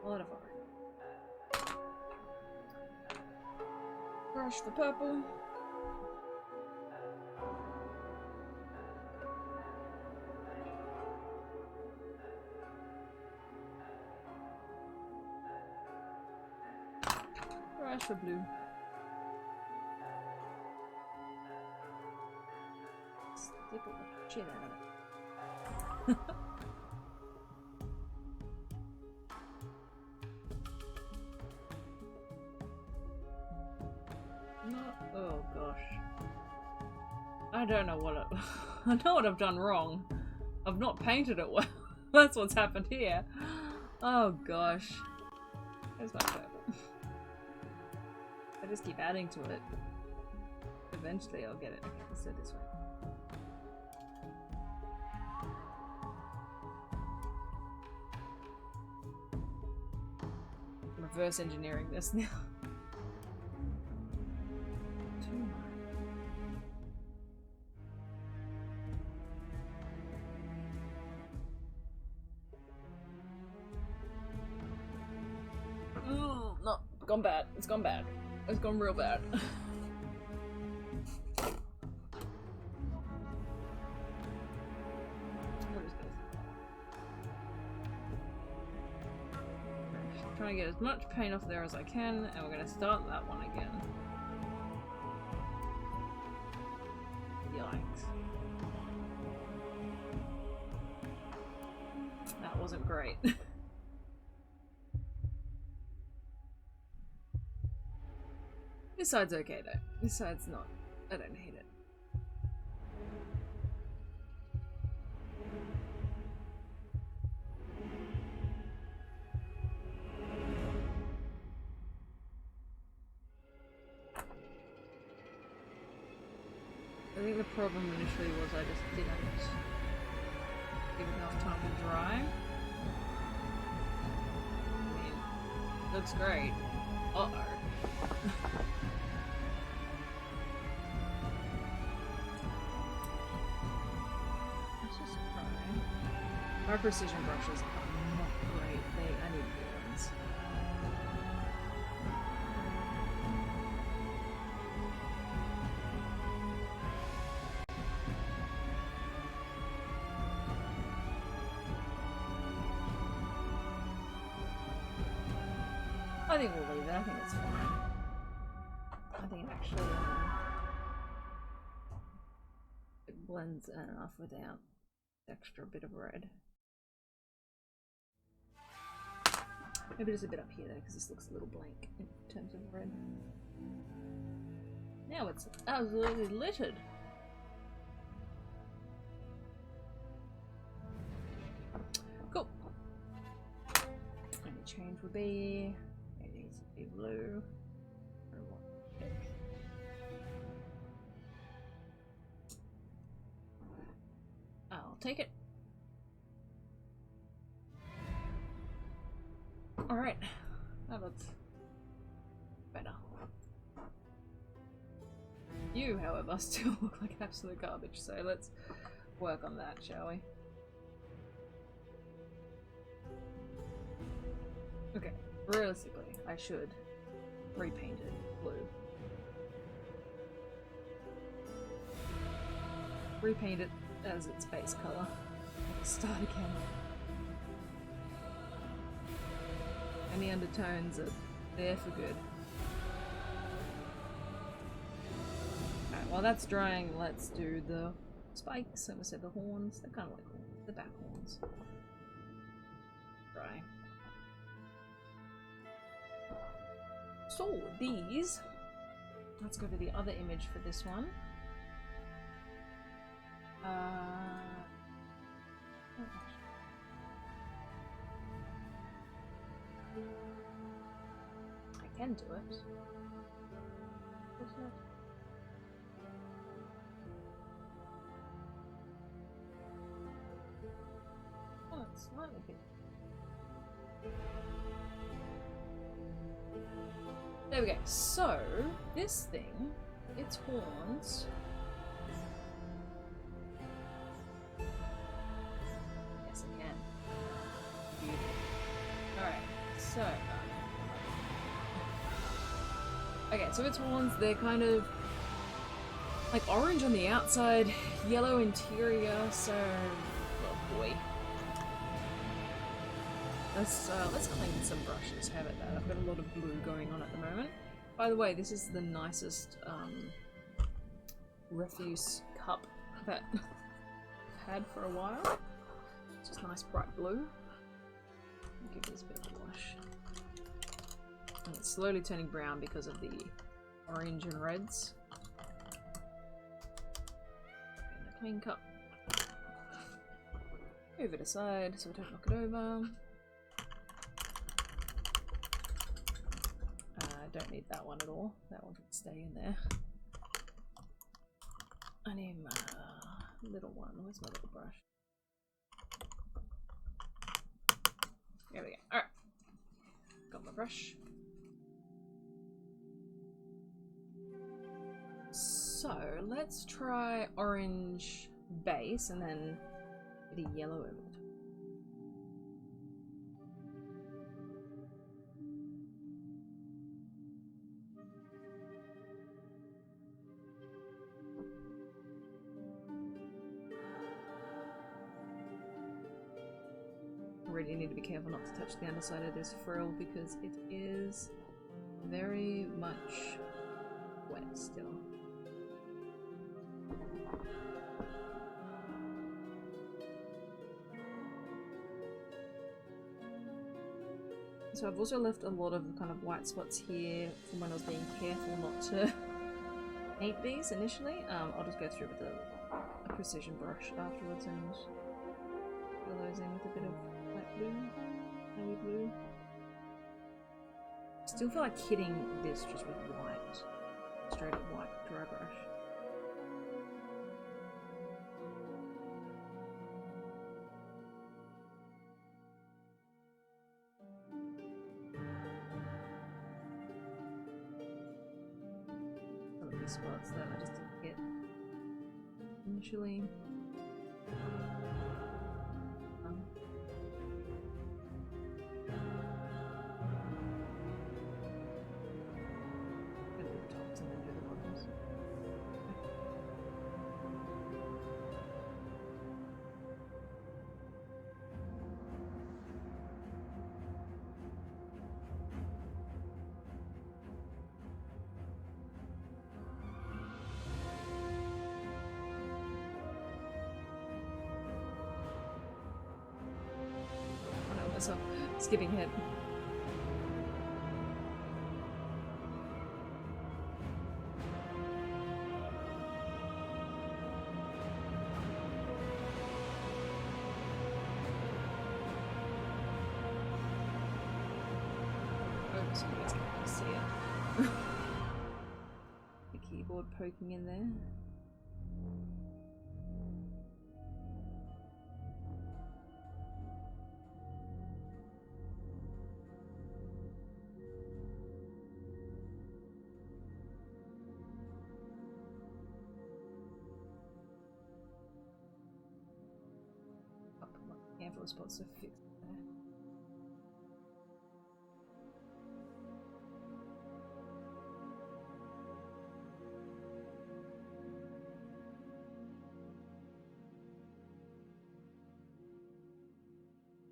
A lot of art. Brush for purple. Brush for blue. Stipple the shit out of it. Oh gosh. I don't know what I know what I've done wrong. I've not painted it well. That's what's happened here. Oh gosh. There's my purple. I just keep adding to it. Eventually I'll get it. Okay, let's do it this way. Reverse engineering this now. No, gone bad. It's gone bad. It's gone real bad. Trying to get as much paint off there as I can, and we're going to start that one again. Yikes. That wasn't great. This side's okay though. This side's not. I don't hate it. I think the problem initially was I just didn't Give it enough time to dry. I mean, looks great. Uh-oh. Let's just try. My precision brushes are not great. I need new ones. I think we'll leave it. I think it's fine. I think it actually it blends enough without the extra bit of red. Maybe just a bit up here though, because this looks a little blank in terms of red. Now it's absolutely littered. Cool. Only change would be it needs to be blue. I'll take it. Alright, that looks better. You, however, still look like absolute garbage, so let's work on that, shall we? Okay, realistically, I should repaint it blue. Repaint it as its base color. Start again. And the undertones are there for good. Alright, while that's drying, let's do the spikes. So we said the horns. They're kind of like the back horns. Dry. So these. Let's go to the other image for this one. I can do it. Oh, it's slightly big. There we go. So, this thing, its horns. Yes, I can. Beautiful. Alright, so. Okay, so its horns, they're kind of like orange on the outside, yellow interior, so oh boy. Let's clean some brushes. How about that? I've got a lot of blue going on at the moment. By the way, this is the nicest refuse cup that I've had for a while. It's just nice bright blue. I'll give this a bit of a wash. And it's slowly turning brown because of the orange and reds. And a clean cup. Move it aside so we don't knock it over. I don't need that one at all. That one can stay in there. I need my little one. Where's my little brush? There we go. Alright. Got my brush. So let's try orange base and then a bit of yellow over it. Really need to be careful not to touch the underside of this frill because it is very much wet still. So I've also left a lot of kind of white spots here from when I was being careful not to paint these initially. I'll just go through with a precision brush afterwards and fill those in with a bit of light blue, navy blue. Still feel like hitting this just with white, straight up white dry brush. these spots that I just didn't get initially. Go to the tops and then do the bottoms. Myself skipping ahead. Oh, so you guys can't really see it. The keyboard poking in there. Handful of spots to fix there.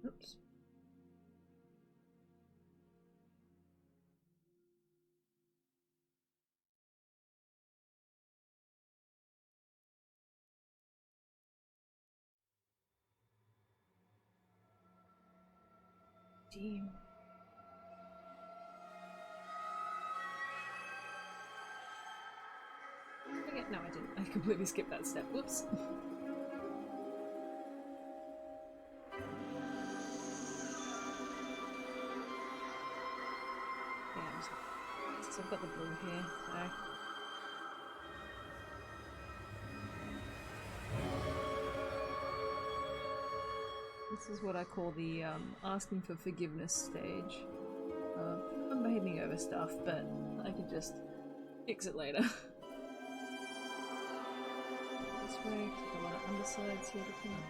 Oops. Damn. Okay, no, I didn't. I completely skipped that step. Whoops. Yeah, so I've got the blue here, so. This is what I call the asking for forgiveness stage. I'm behaving over stuff, but I can just fix it later. This way, a lot of undersides here to come.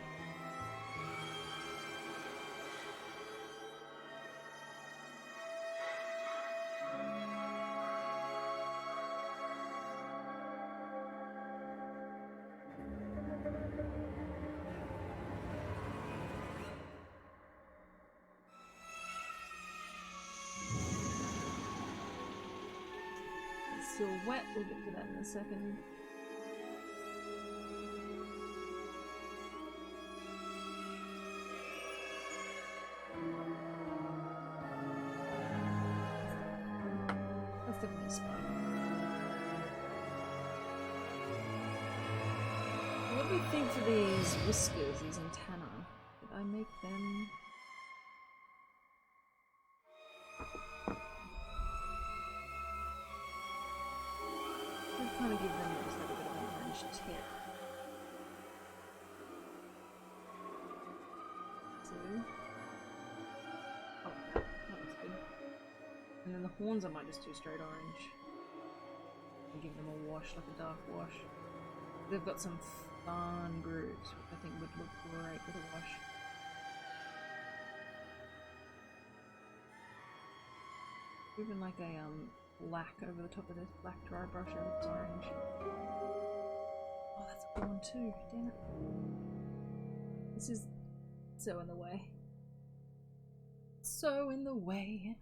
Still wet, we'll get to that in a second. That's definitely a spot. What do we think for these whiskers, these antennae? Did I make them? Kind of give them just like a bit of an orange tip. So, oh, that looks good. And then the horns I might just do straight orange. And give them a wash, like a dark wash. They've got some fun grooves, which I think would look great with a wash. Even like a black over the top of this black dry brush over this orange. Oh, that's a good one too. Damn it. This is so in the way. So in the way.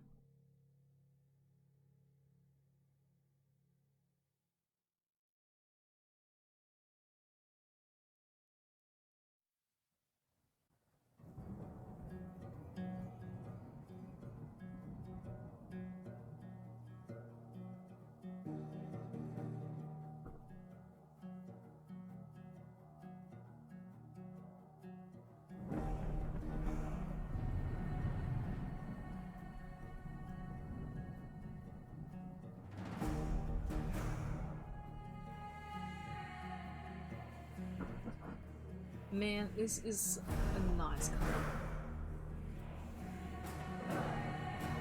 Man, this is a nice color.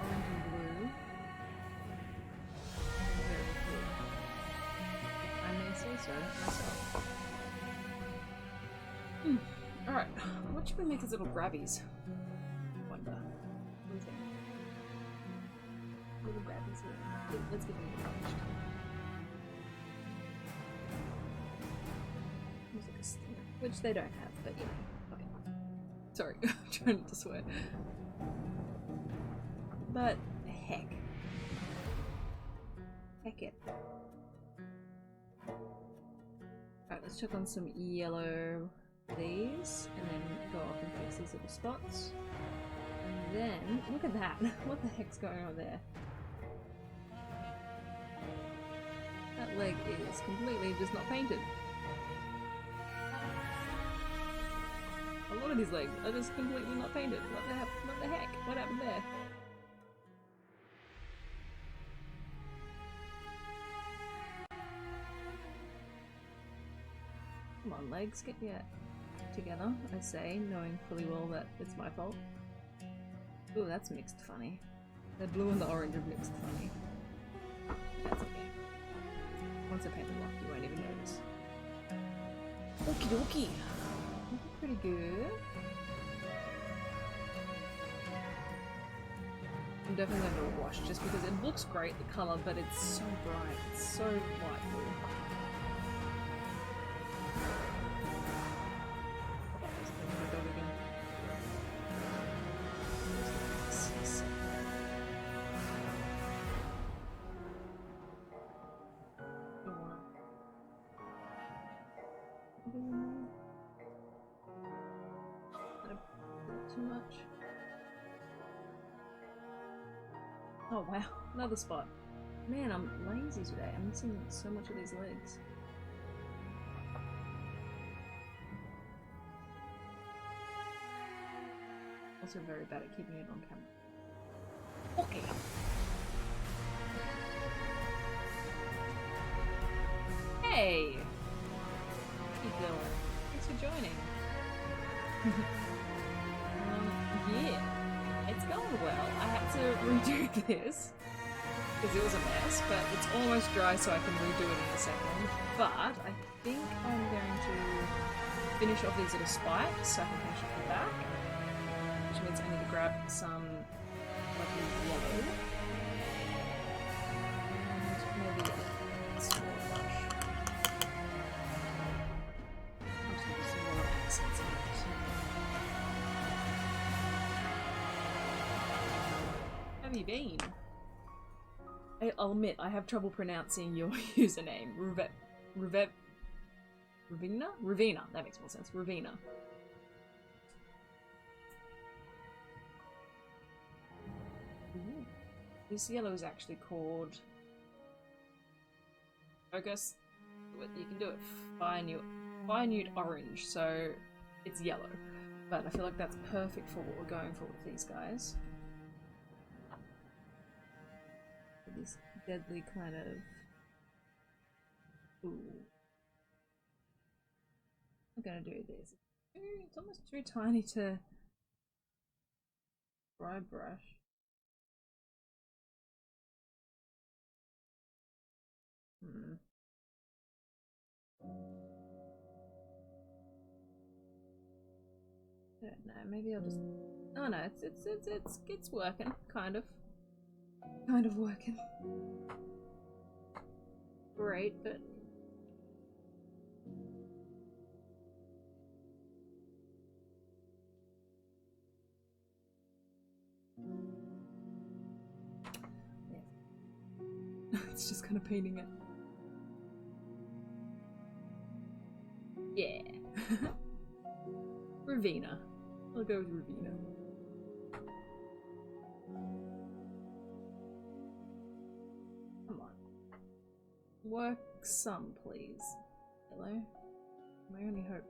Orange and blue. Very cool. so myself. Alright, what should we make as little grabbies? I wonder. What do you think? Little grabbies here. Let's get them polished. Looks like a stinger, which they don't have, but you know. Okay. Sorry, I'm trying not to swear. But heck. Heck it. Alright, let's check on some yellow these, and then go off and fix these little spots. And then, look at that! What the heck's going on there? That leg is completely just not painted. A lot of these legs are just completely not painted. What the heck? What happened there? Come on, legs, get your act together, I say, knowing fully well that it's my fault. Ooh, that's mixed funny. The blue and the orange are mixed funny. That's okay. Once I paint them off, you won't even notice. Okie dokie! Looking pretty good. I'm definitely going to wash just because it looks great, the colour, but it's so bright. It's so light blue. Too much. Oh wow, another spot. Man, I'm lazy today. I'm missing so much of these legs. Also very bad at keeping it on camera. Okay. Hey! How you doing? Thanks for joining. Yeah, it's going well. I had to redo this because it was a mess, but it's almost dry so I can redo it in a second. But I think I'm going to finish off these little spikes so I can finish off the back, which means I need to grab some lovely yellow and maybe a small brush. I'm just going to do some more accents in it. Have you been? I'll admit, I have trouble pronouncing your username. Ravina? That makes more sense. Ravina. Ooh. This yellow is actually called... Focus. You can do it. Finute orange, so it's yellow. But I feel like that's perfect for what we're going for with these guys. This deadly kind of... Ooh. I'm gonna do this. It's almost too tiny to dry brush. I don't know, maybe I'll just... Oh no, it's working, kind of. Kind of working. Great, but... Yeah. It's just kind of painting it. Yeah. Ravina. I'll go with Ravina. Come on. Work some, please. Hello? My only hope.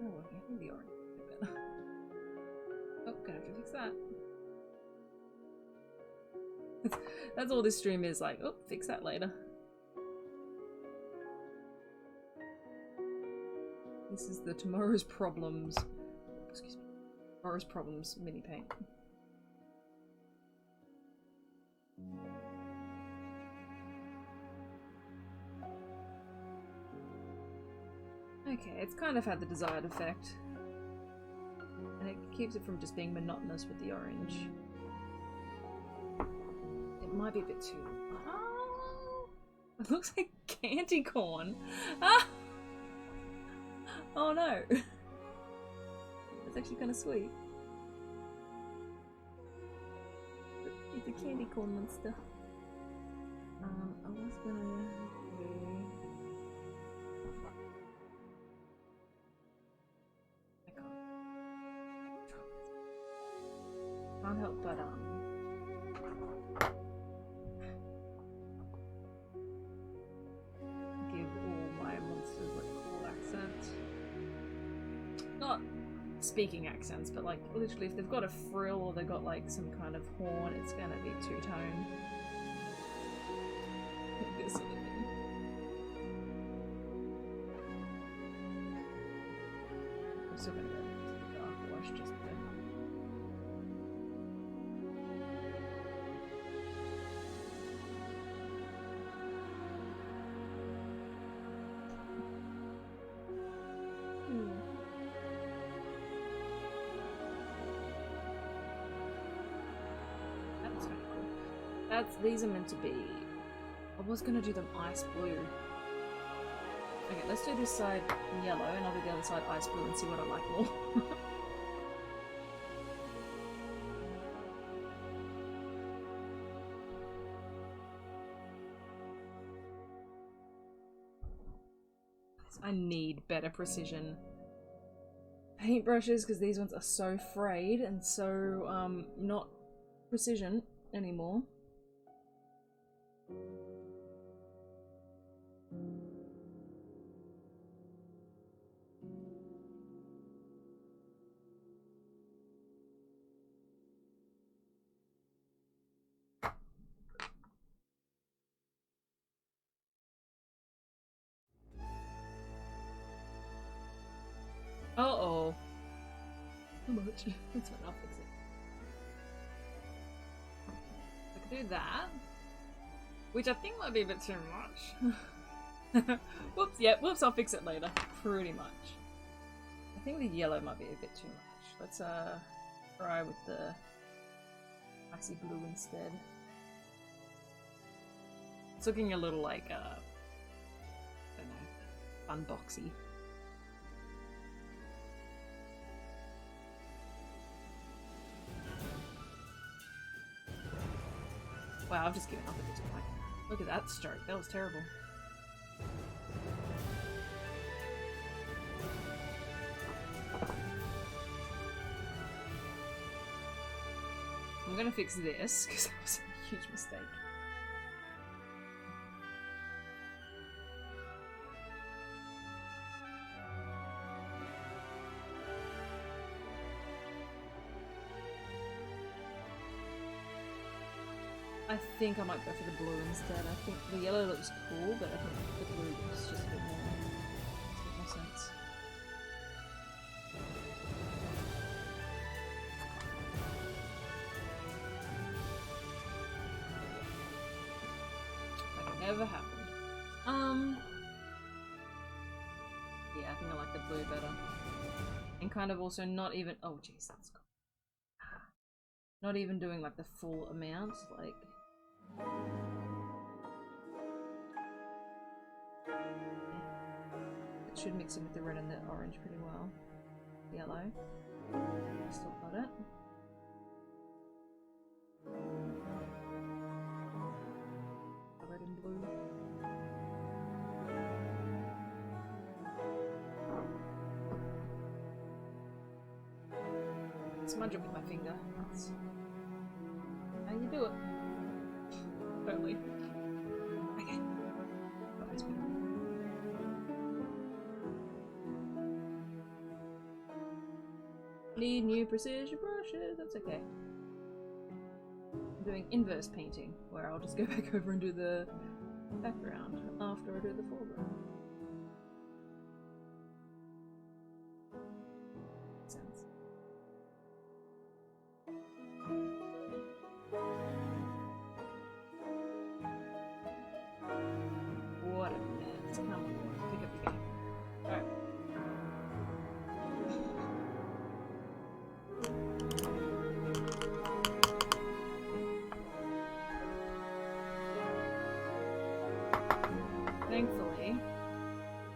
Oh, I think the orange is a bit better. Oh, gonna have to fix that. That's all this stream is like. Oh, fix that later. This is the Tomorrow's Problems. Excuse me. Tomorrow's Problems mini paint. Okay, it's kind of had the desired effect. And it keeps it from just being monotonous with the orange. It might be a bit too... Oh! It looks like candy corn! Ah! Oh no! It's actually kind of sweet. It's a candy corn monster. I was gonna do... I can't help but give all my monsters like a cool accent. Not speaking accents, but like literally if they've got a frill or they've got like some kind of horn, it's gonna be two-tone. This sort of thing. I'm still gonna go to the dark wash just to... That's kind of cool. These are meant to be... I was gonna do them ice blue. Okay, let's do this side yellow and I'll do the other side ice blue and see what I like more. I need better precision paintbrushes because these ones are so frayed and so not precision anymore. Uh-oh. Too much. That's fine, I'll fix it. I could do that. Which I think might be a bit too much. Whoops, yeah, whoops, I'll fix it later. Pretty much. I think the yellow might be a bit too much. Let's try with the icy blue instead. It's looking a little like, I don't know, unboxy. Wow, I've just given up at this point. Look at that stroke, that was terrible. I'm gonna fix this, because that was a huge mistake. I think I might go for the blue instead. I think the yellow looks cool, but I think the blue looks just a bit more sense. That never happened. Yeah, I think I like the blue better. And kind of also not even, oh jeez, that's cool. Not even doing like the full amount, like... It should mix in with the red and the orange pretty well. Yellow. Still got it. Red and blue. Smudge it with my finger. That's how you do it. Totally. Okay. Need new precision brushes, that's okay. I'm doing inverse painting, where I'll just go back over and do the background after I do the foreground. Makes sense. What a mess. Come on, pick up the game. Alright. thankfully,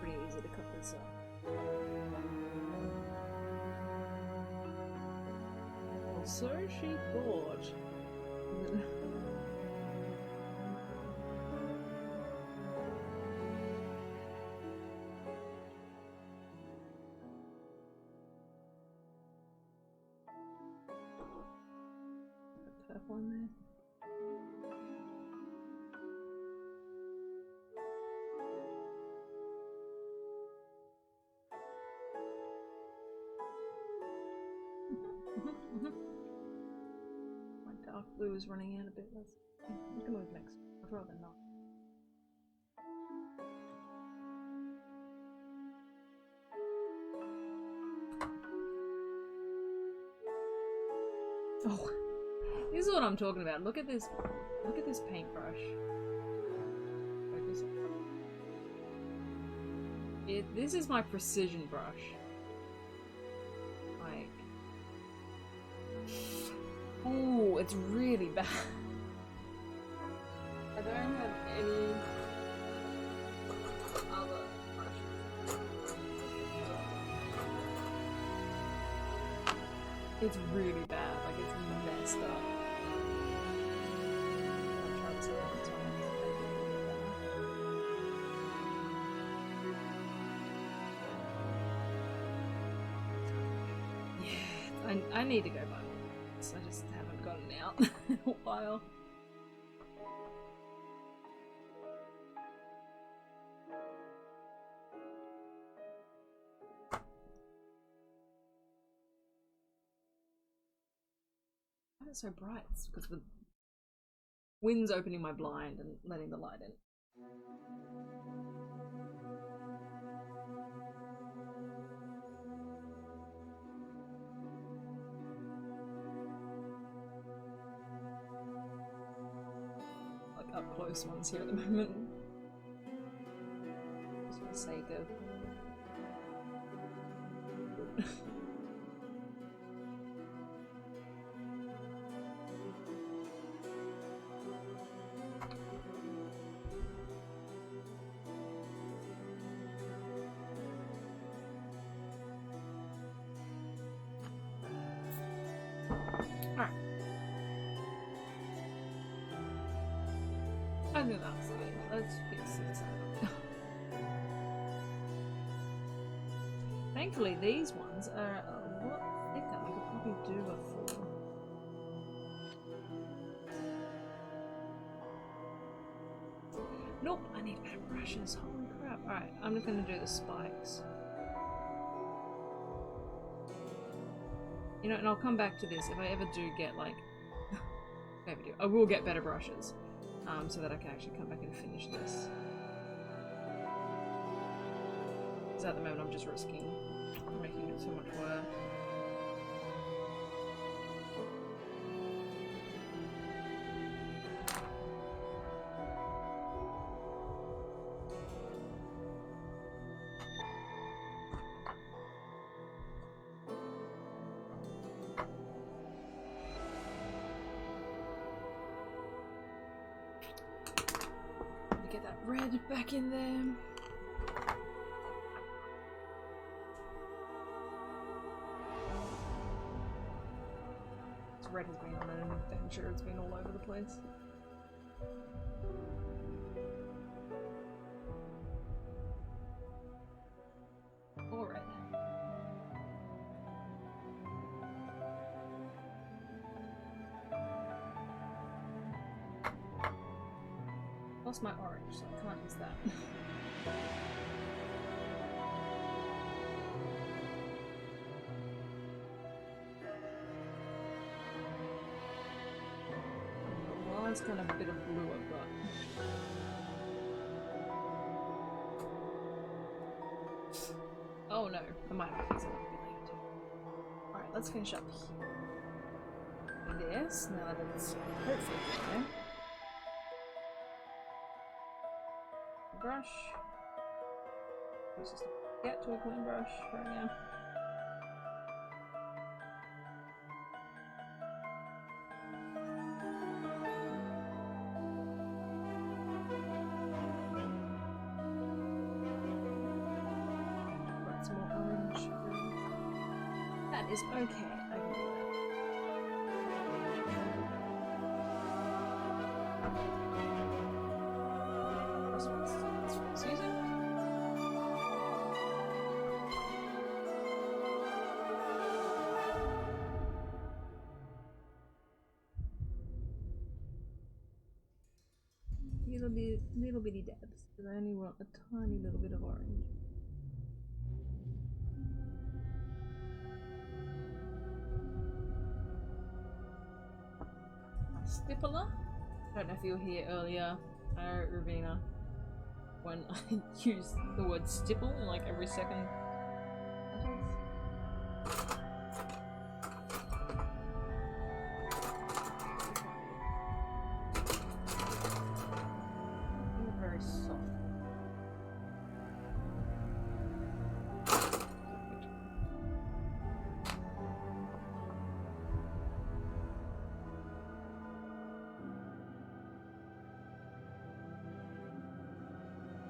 pretty easy to cook this up. So she thought. Purple in there. My dark blue is running out a bit. We can move next. I'd rather not. Oh, this is what I'm talking about. Look at this. Look at this paintbrush. Focus. This is my precision brush. Like, oh, it's really bad. I don't have any other brushes. It's really bad. Like, it's messed up. I'll try this a lot of times. Yeah, I need to go buy more. I just haven't gotten out in a while. Why is it so bright? It's because the wind's opening my blind and letting the light in. Like up close ones here at the moment. Just for the sake of I think that's it. Let's fix this up. Thankfully, these ones are a lot thicker. We could probably do a full. Nope, I need better brushes. Holy crap. Alright, I'm just gonna do the spikes. You know, and I'll come back to this if I ever do get, like... I will get better brushes. So that I can actually come back and finish this. Because at the moment I'm just risking making it so much work. Get that red back in there. This red has been on an adventure, it's been all over the place. All red. Lost my orange, so I can't use that. Well, it's kind of a bit of blue I've got. Oh no, I might have to use it later too. Alright, let's finish up here. This, now that it's hopefully there. Brush. Let's just get to a clean brush right now. is okay. I can do that. That's season. Little bitty dabs, because I only want a tiny little bit of orange. My stippler. I don't know if you were here earlier, Ravina, when I used the word stipple in like every second sentence. Very soft.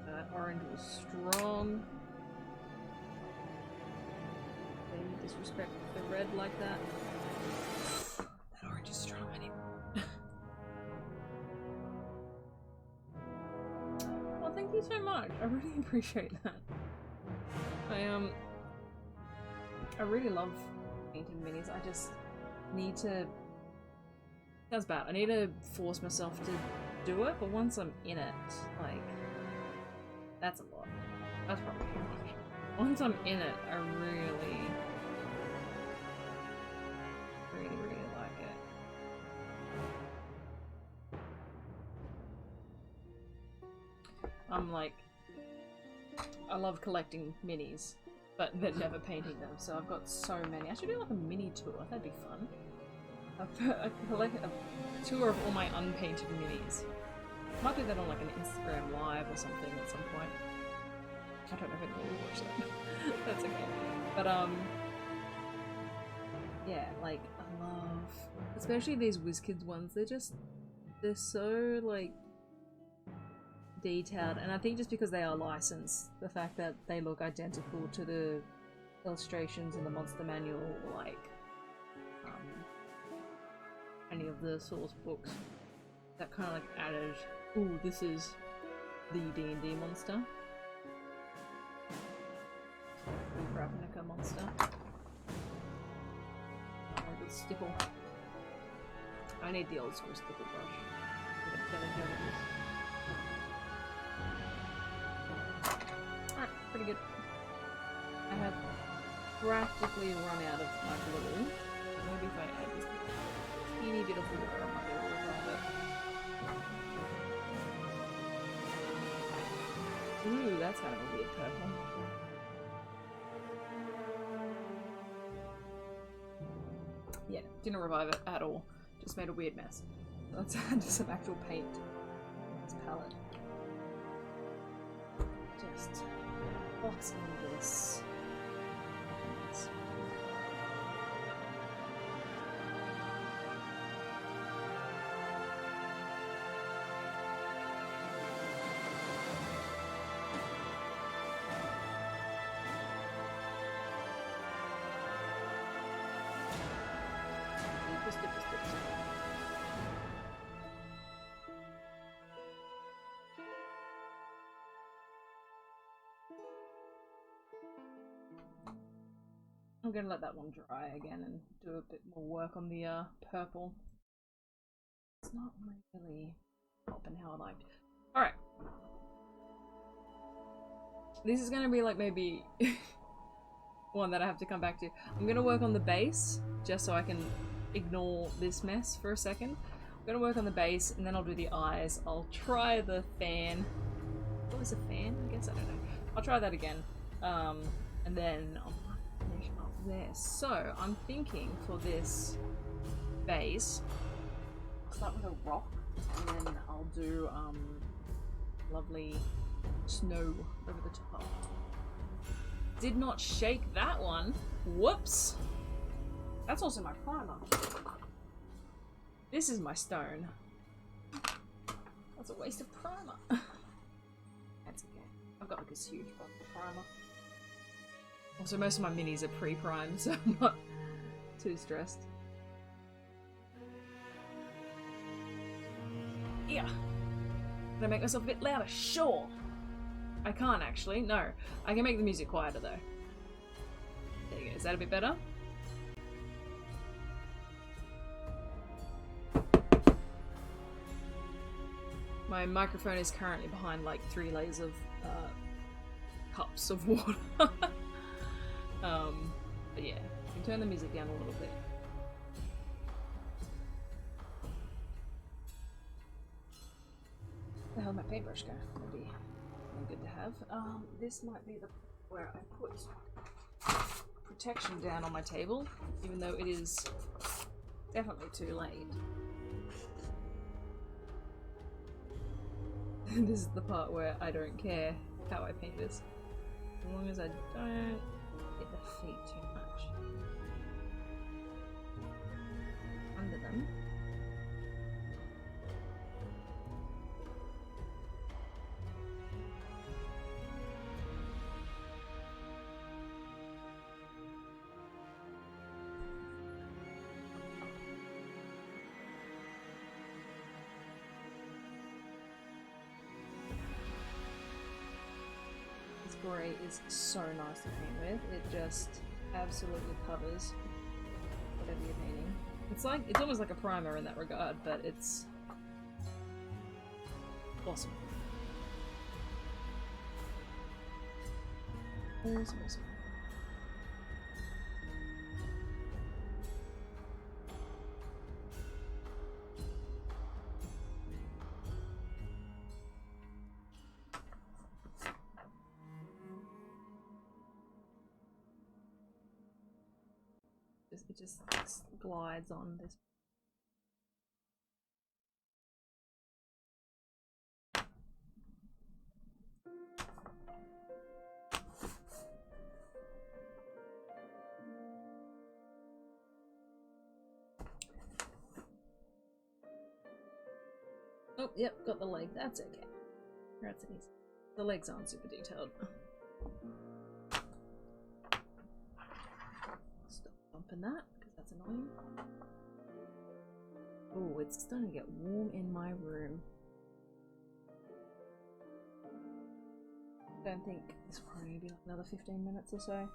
That orange was strong. They disrespect the red like that. That orange is strong anyway. Well, thank you so much. I really appreciate that. I really love painting minis. I just need to. Sounds bad. I need to force myself to do it, but once I'm in it, like. That's a lot. That's probably too much. Once I'm in it, I really like it. I'm like, I love collecting minis, but then never painting them, so I've got so many. I should do like a mini tour, that'd be fun. I collect a tour of all my unpainted minis. Might do that on like an Instagram live or something at some point. I don't know if anyone will watch that. That's okay. But yeah, like I love, especially these WizKids ones. They're so like detailed, and I think just because they are licensed, the fact that they look identical to the illustrations in the monster manual, like any of the source books, that kind of like added. Ooh, this is the D&D monster. The Ravnica monster. Oh, the stipple. I need the old school stipple brush. Alright, pretty good. I have practically run out of my glue. Maybe if I add this teeny bit of water, I might be able to revive it. Ooh, that's kind of a weird purple. Yeah, didn't revive it at all. Just made a weird mess. Let's add some actual paint on this palette. Just what's in this? I'm gonna let that one dry again and do a bit more work on the purple. It's not really popping how I liked. Alright. This is gonna be like maybe one that I have to come back to. I'm gonna work on the base just so I can ignore this mess for a second. I'm gonna work on the base and then I'll do the eyes. I'll try the fan. What is a fan? I guess I don't know. I'll try that again. And then I'll finish up there. So I'm thinking for this base, I'll start with a rock and then I'll do lovely snow over the top. Did not shake that one. Whoops. That's also my primer. This is my stone. That's a waste of primer. That's okay. I've got like this huge box of primer. Also, most of my minis are pre-primed, so I'm not too stressed. Yeah. Can I make myself a bit louder? Sure. I can't actually. No. I can make the music quieter though. There you go. Is that a bit better? My microphone is currently behind like 3 layers of cups of water. But yeah, you can turn the music down a little bit. Where the hell did my paintbrush go? That'd be good to have. This might be the where I put protection down on my table, even though it is definitely too late. This is the part where I don't care how I paint this, as long as I don't hit the feet too much. Under them. Grey is so nice to paint with. It just absolutely covers whatever you're painting. It's almost like a primer in that regard, but it's awesome. Awesome. It just glides on this. Oh, yep, got the leg. That's okay. That's easy. The legs aren't super detailed. That because that's annoying. Oh, it's starting to get warm in my room. I don't think this will probably be like another 15 minutes or so.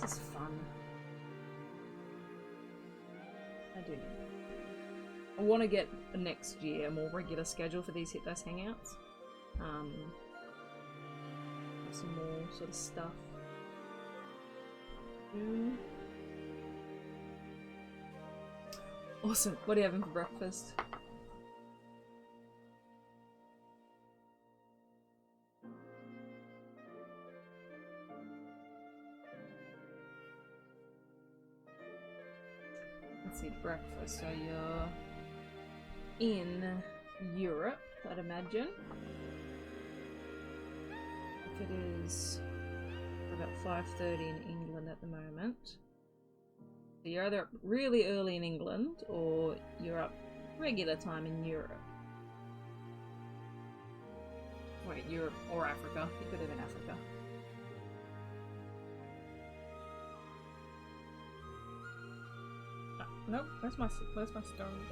This is fun. I do. I want to get next year a more regular schedule for these Hit Dice Hangouts. Some more sort of stuff. Awesome. What are you having for breakfast? Let's eat breakfast. So you're in Europe, I'd imagine. If it is about 5:30 in England at the moment. So you're either up really early in England or you're up regular time in Europe. Wait, Europe or Africa. You could live in Africa. Nope, where's my stone?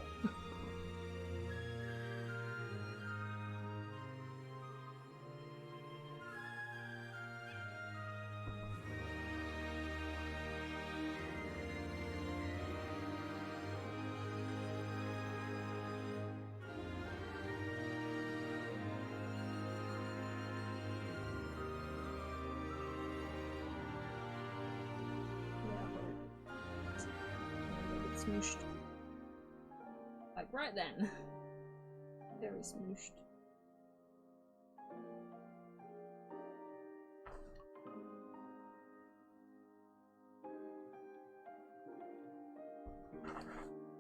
Smooshed. Like right then. Very smooshed.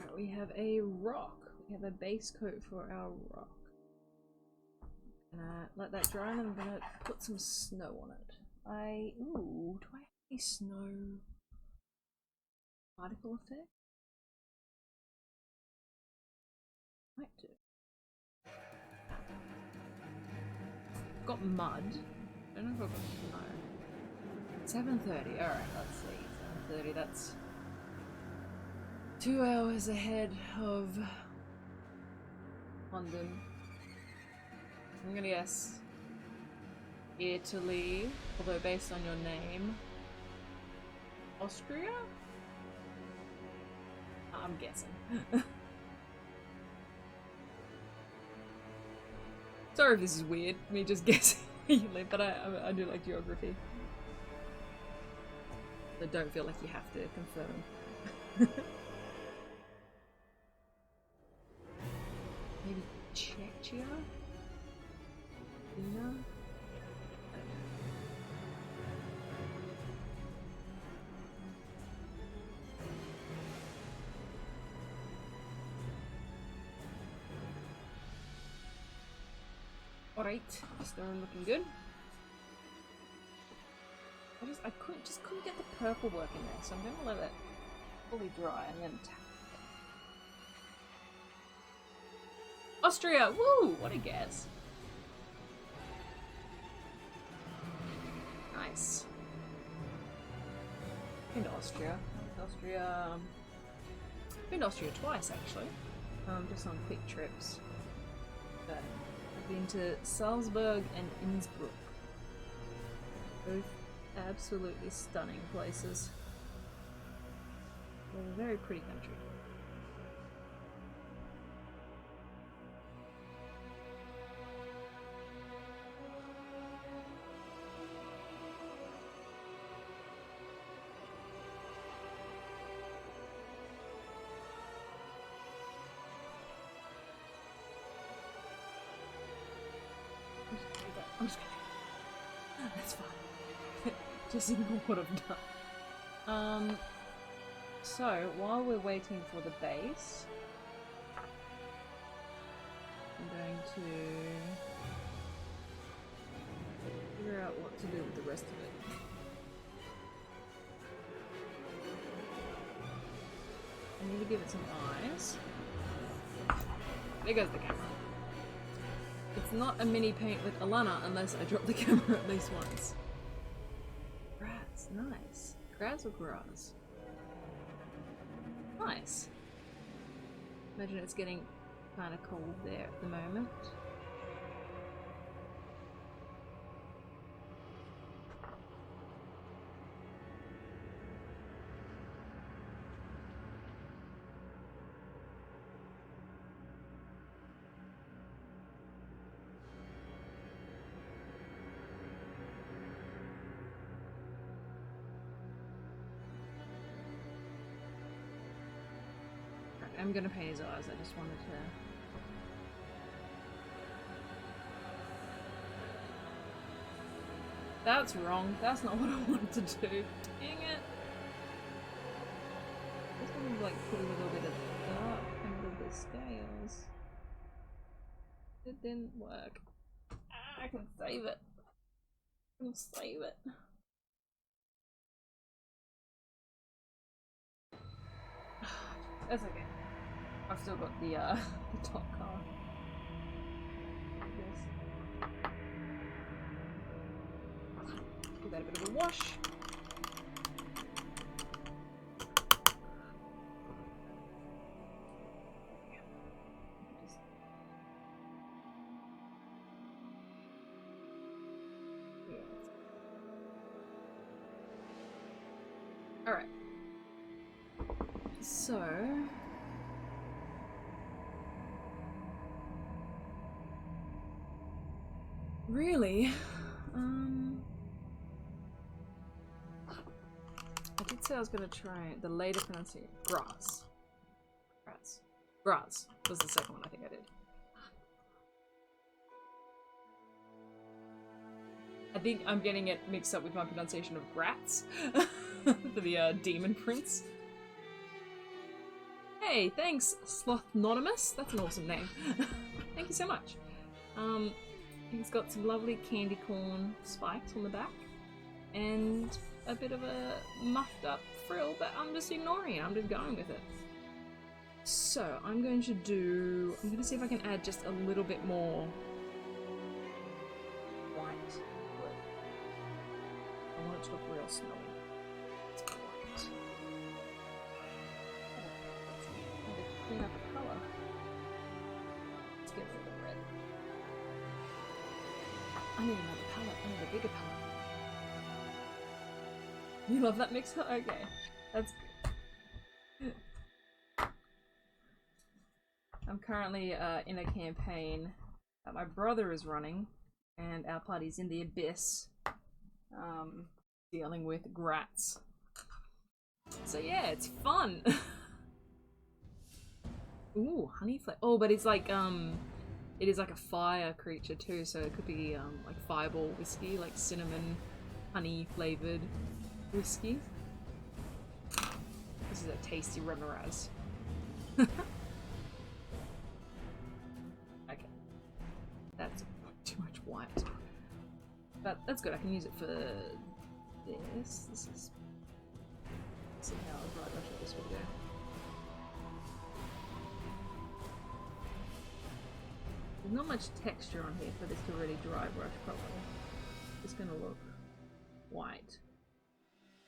Right, we have a rock. We have a base coat for our rock. Gonna let that dry and I'm gonna put some snow on it. Ooh, do I have any snow particle effect? Might do. Got mud. I don't know if I've got snow. 7:30. Alright, let's see. 7:30. That's 2 hours ahead of London. I'm gonna guess Italy, although based on your name, Austria? I'm guessing. Sorry if this is weird, me just guessing where you live, but I do like geography. So don't feel like you have to confirm. Maybe Czechia? No? Alright, stone looking good. I couldn't get the purple work in there, so I'm gonna let it fully dry and then tap. Austria! Woo! What a guess. Nice. Been to Austria. Been to Austria twice actually. Just on quick trips. But I've been to Salzburg and Innsbruck. Both absolutely stunning places. They're a very pretty country. I'm just kidding. That's fine. Just ignore what I've done. So, while we're waiting for the base, I'm going to figure out what to do with the rest of it. I need to give it some eyes. There goes the camera. It's not a mini paint with Alanna unless I drop the camera at least once. Grass, nice. Grass or grass? Nice. Imagine it's getting kind of cold there at the moment. I'm gonna paint his eyes, I just wanted to... That's wrong, that's not what I wanted to do. Dang it! I just wanted to like put a little bit of dark under the scales. It didn't work. I can save it. I can save it. That's okay. I've still got the top car. Give that a bit of a wash. Alright. So... Really? I did say I was gonna try the later pronunciation. Grass. Grass was the second one I think I did. I think I'm getting it mixed up with my pronunciation of Grats for the Demon Prince. Hey, thanks, Slothnonymous. That's an awesome name. Thank you so much. He's got some lovely candy corn spikes on the back and a bit of a muffed up frill, but I'm just ignoring it. I'm just going with it. So I'm going to see if I can add just a little bit more white. I want it to look real snowy. That's my one. Clean up the colour. Let's get rid of the red. I need another palette. I need a bigger palette. You love that mixer? Okay. That's good. I'm currently in a campaign that my brother is running, and our party's in the abyss, dealing with grats. So yeah, it's fun! Ooh, honey flavor. Oh, but it's like, it is like a fire creature too, so it could be, like fireball whiskey, like cinnamon, honey flavored whiskey. This is a tasty Remorhaz. Okay. That's too much white. But that's good, I can use it for this. This is... Let's see how dry brush this will go. There's not much texture on here for this to really dry brush properly. It's gonna look white.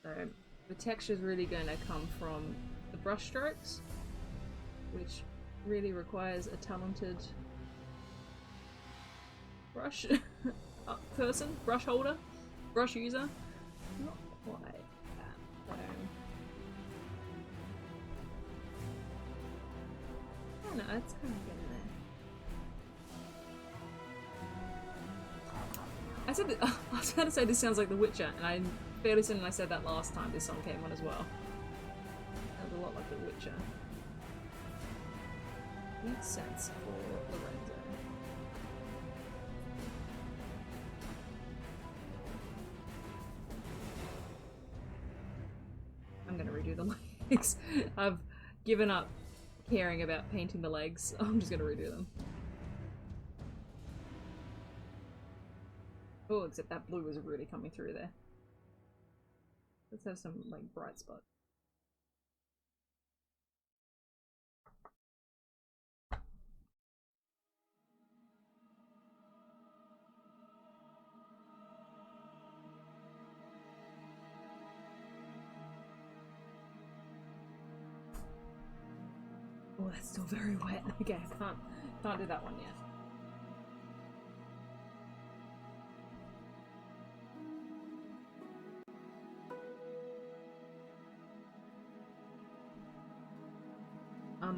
So the texture is really going to come from the brush strokes, which really requires a talented brush person, brush holder, brush user. Not quite that. So I don't know, it's kind of getting there. I said that, I was about to say this sounds like The Witcher, and I'm fairly certain I said that last time this song came on as well. Sounds a lot like The Witcher. Makes sense for Lorenzo. I'm gonna redo the legs. I've given up caring about painting the legs. I'm just gonna redo them. Oh, except that blue was really coming through there. Let's have some, like, bright spots. Oh, that's still very wet. Okay, I can't do that one yet.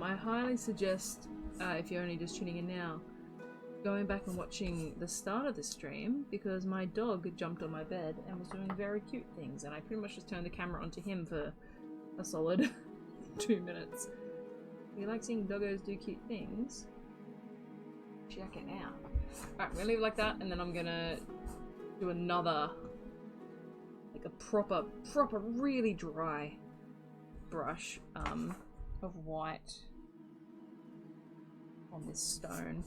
I highly suggest, if you're only just tuning in now, going back and watching the start of the stream, because my dog jumped on my bed and was doing very cute things, and I pretty much just turned the camera onto him for a solid 2 minutes. If you like seeing doggos do cute things, check it out. Alright, I'm gonna leave it like that, and then I'm gonna do another, like a proper, really dry brush, of white on this stone.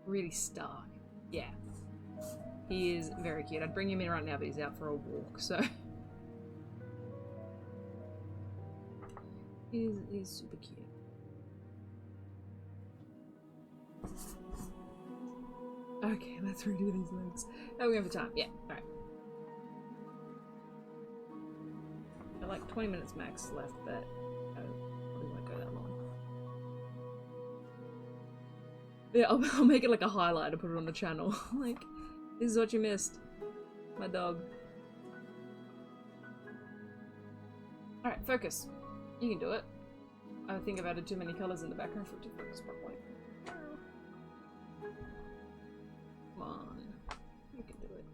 Really stark. Yeah. He is very cute. I'd bring him in right now, but he's out for a walk, so... He's super cute. Okay, let's redo these legs. How are we going for time? Yeah, alright. Got like 20 minutes max left, but I probably won't go that long. Yeah, I'll make it like a highlight and put it on the channel. Like, this is what you missed. My dog. Alright, focus. You can do it. I think I've added too many colours in the background for it to focus properly. Come on. You can do it.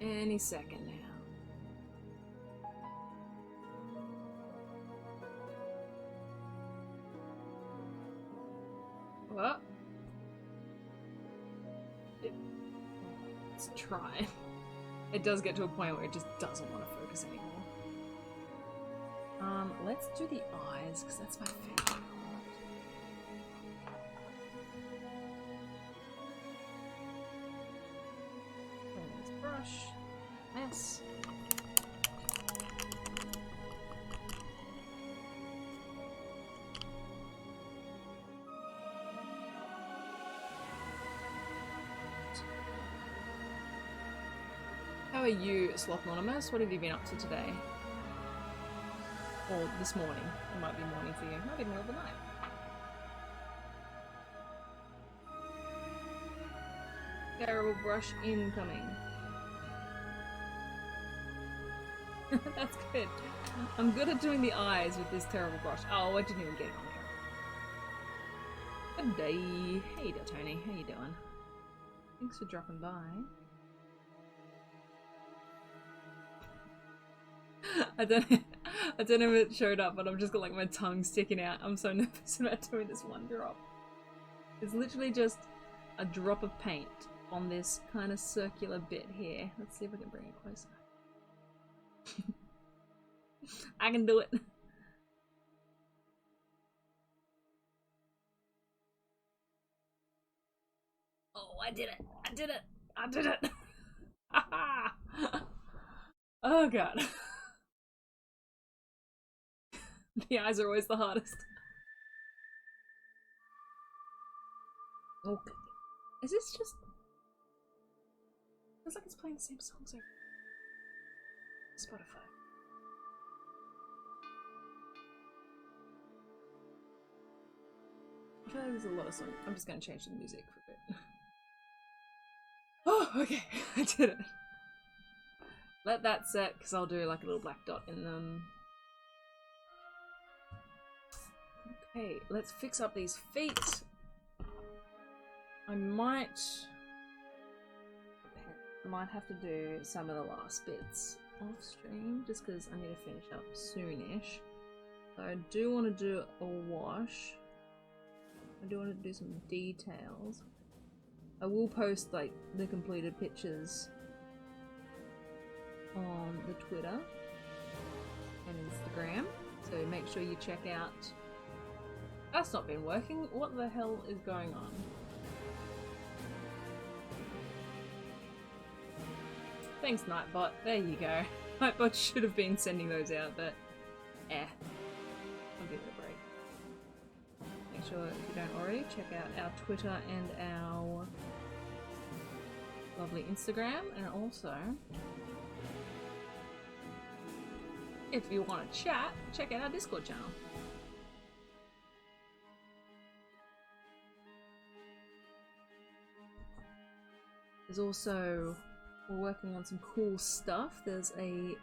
Any second now. What? Let's try. It does get to a point where it just doesn't want to focus anymore. Let's do the eyes, because that's my favorite part. This brush. Yes. about you, Slothnonymous? What have you been up to today? Or this morning? It might be morning for you. It might be middle of the night. Terrible brush incoming. That's good. I'm good at doing the eyes with this terrible brush. Oh, I didn't even get it on here. Good day. How you doing, Tony? How you doing? Thanks for dropping by. I don't know if it showed up, but I've just got like my tongue sticking out. I'm so nervous about doing this one drop. It's literally just a drop of paint on this kind of circular bit here. Let's see if I can bring it closer. I can do it. Oh, I did it. I did it. I did it. Oh god. The eyes are always the hardest. Okay. Is this just... Feels like it's playing the same songs over Spotify. I feel like there's a lot of songs. I'm just going to change the music for a bit. Oh, okay. I did it. Let that set, because I'll do like a little black dot in them. Okay, let's fix up these feet. I might have to do some of the last bits off stream, just because I need to finish up soonish. So I do want to do a wash. I do want to do some details. I will post like the completed pictures on the Twitter and Instagram, so make sure you check out. That's not been working. What the hell is going on? Thanks, Nightbot. There you go. Nightbot should have been sending those out, but I'll give it a break. Make sure, if you don't already, check out our Twitter and our lovely Instagram, and also, if you want to chat, check out our Discord channel. There's also, we're working on some cool stuff. There's a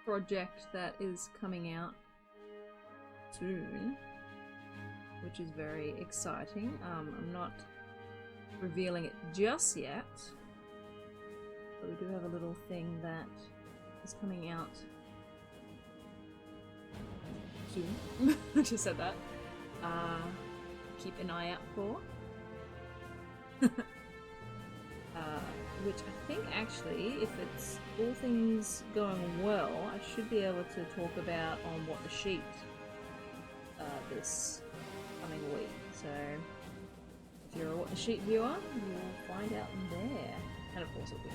project that is coming out soon, which is very exciting. I'm not revealing it just yet, but we do have a little thing that is coming out soon. I just said that. Keep an eye out for. Which I think actually, if it's all things going well, I should be able to talk about on What the Sheet this coming week. So if you're a What the Sheet viewer, you'll find out there. And of course it'll be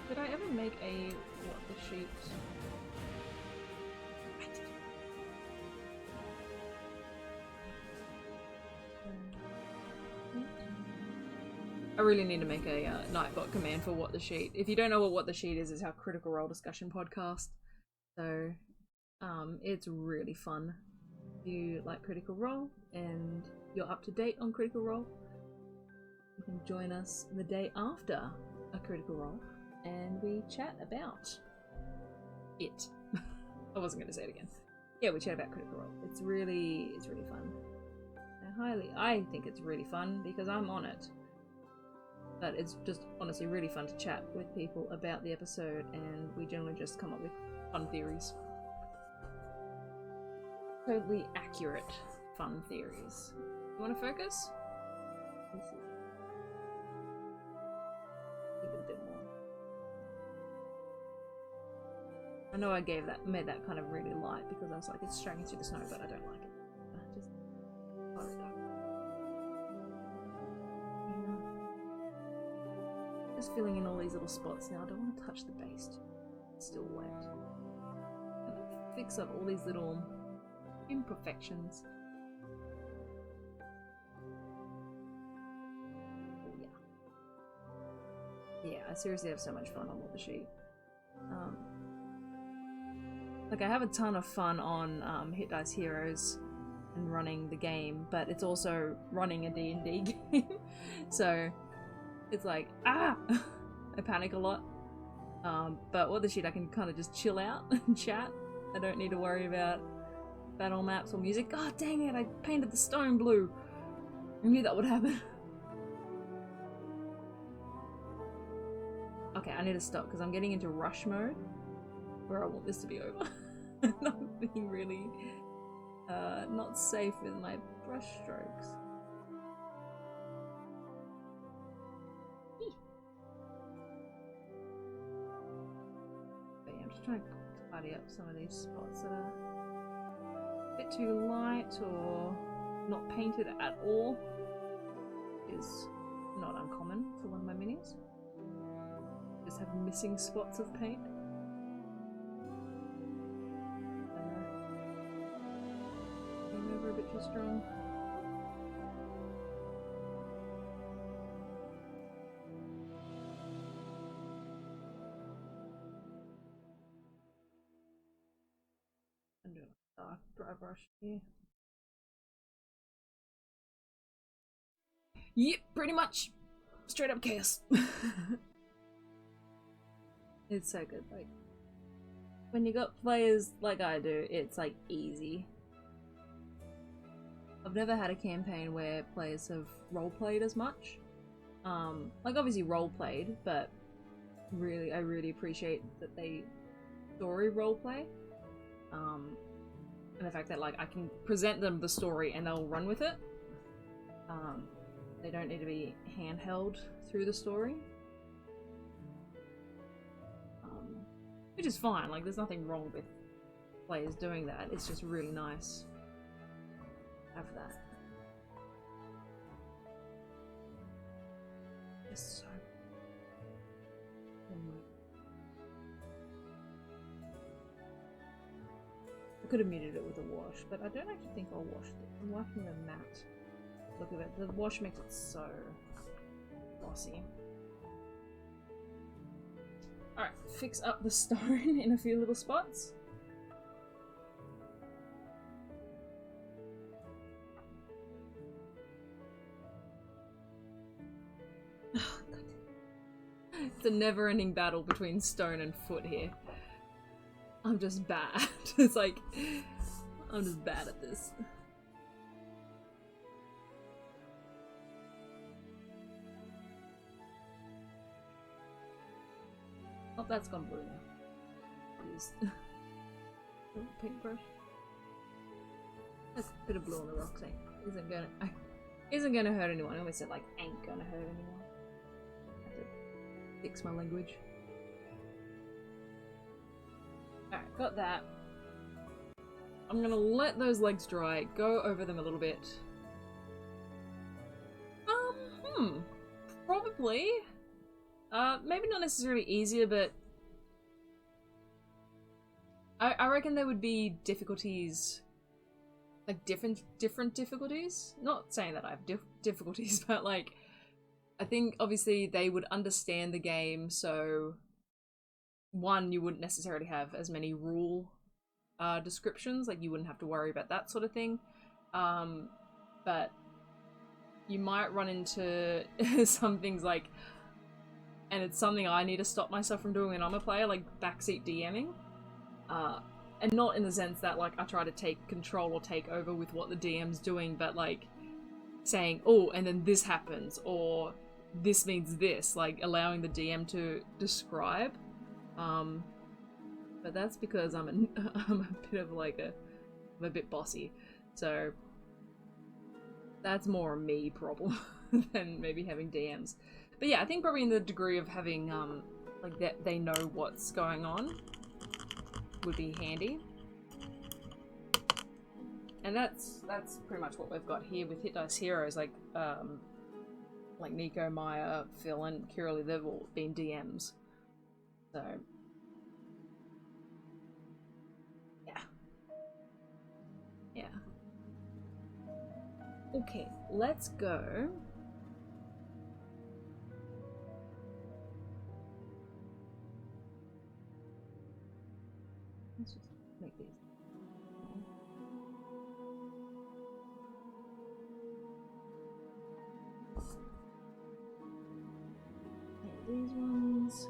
Did I ever make a What the Sheet? I did. I really need to make a Nightbot command for What the Sheet. If you don't know what the Sheet is, it's our Critical Role discussion podcast. So, it's really fun. If you like Critical Role and you're up to date on Critical Role, you can join us the day after a Critical Role and we chat about it. I wasn't going to say it again. Yeah, we chat about Critical Role. It's really fun. I think it's really fun because I'm on it. But it's just honestly really fun to chat with people about the episode, and we generally just come up with fun theories. Totally accurate fun theories. You want to focus? Keep it a bit more. I know I made that kind of really light because I was like, it's shining through the snow, but I don't like it. Just color it dark. Just filling in all these little spots now. I don't want to touch the base. It's still wet. I'm gonna fix up all these little imperfections. Yeah, I seriously have so much fun on the sheet. Like, I have a ton of fun on Hit Dice Heroes and running the game, but it's also running a D&D game. So it's like, I panic a lot. But what the shit, I can kind of just chill out and chat. I don't need to worry about battle maps or music. God dang it, I painted the stone blue. I knew that would happen. Okay, I need to stop because I'm getting into rush mode where I want this to be over. Not being really not safe with my brush strokes. But yeah, I'm just trying to tidy up some of these spots that are a bit too light or not painted at all. Is not uncommon for one of my minis. Just have missing spots of paint. Came over a bit too strong. I'm doing a dark dry brush here. Yep, pretty much. Straight up chaos. It's so good, like, when you got players like I do, it's like easy. I've never had a campaign where players have roleplayed as much. Like obviously roleplayed, but really, I really appreciate that they story roleplay. And the fact that like I can present them the story and they'll run with it. They don't need to be handheld through the story. Which is fine, like there's nothing wrong with players doing that, it's just really nice to have that. Just so... I could have muted it with a wash, but I don't actually think I'll wash it. I'm liking the matte look of it. The wash makes it so glossy. Alright, fix up the stone in a few little spots. Oh, God. It's a never-ending battle between stone and foot here. I'm just bad. It's like, I'm just bad at this. Oh, that's gone blue now. Use paintbrush. That's a bit of blue on the rocks, eh? Isn't gonna hurt anyone. I almost said like ain't gonna hurt anyone. I have to fix my language. Alright, got that. I'm gonna let those legs dry, go over them a little bit. Probably. Maybe not necessarily easier, but I reckon there would be difficulties, like different difficulties. Not saying that I have difficulties, but like, I think obviously they would understand the game, so one, you wouldn't necessarily have as many rule descriptions, like you wouldn't have to worry about that sort of thing. But you might run into some things like, and it's something I need to stop myself from doing when I'm a player, like backseat DMing. And not in the sense that like I try to take control or take over with what the DM's doing, but like saying, oh, and then this happens, or this means this, like allowing the DM to describe. But that's because I'm a bit of like I'm a bit bossy, so that's more a me problem than maybe having DMs. But yeah, I think probably in the degree of having like that they know what's going on would be handy. And that's pretty much what we've got here with Hit Dice Heroes, like Nico, Maya, Phil, and Kiralee, they've all been DMs. So yeah. Yeah. Okay, let's go. Let's just make these. These ones.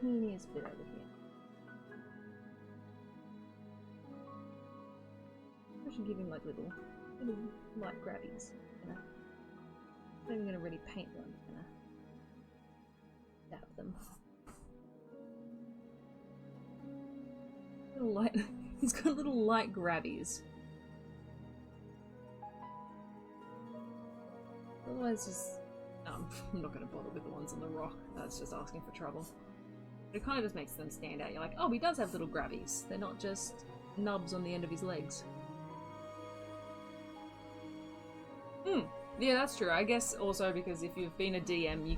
Teeniest bit over here. I should give him like little light grabbies. You know? I'm not even gonna really paint them. I'm gonna dab them. Little light. He's got little light grabbies. Otherwise, just I'm not gonna bother with the ones on the rock. That's just asking for trouble. But it kind of just makes them stand out. You're like, oh, he does have little grabbies. They're not just nubs on the end of his legs. Yeah, that's true. I guess also because if you've been a DM,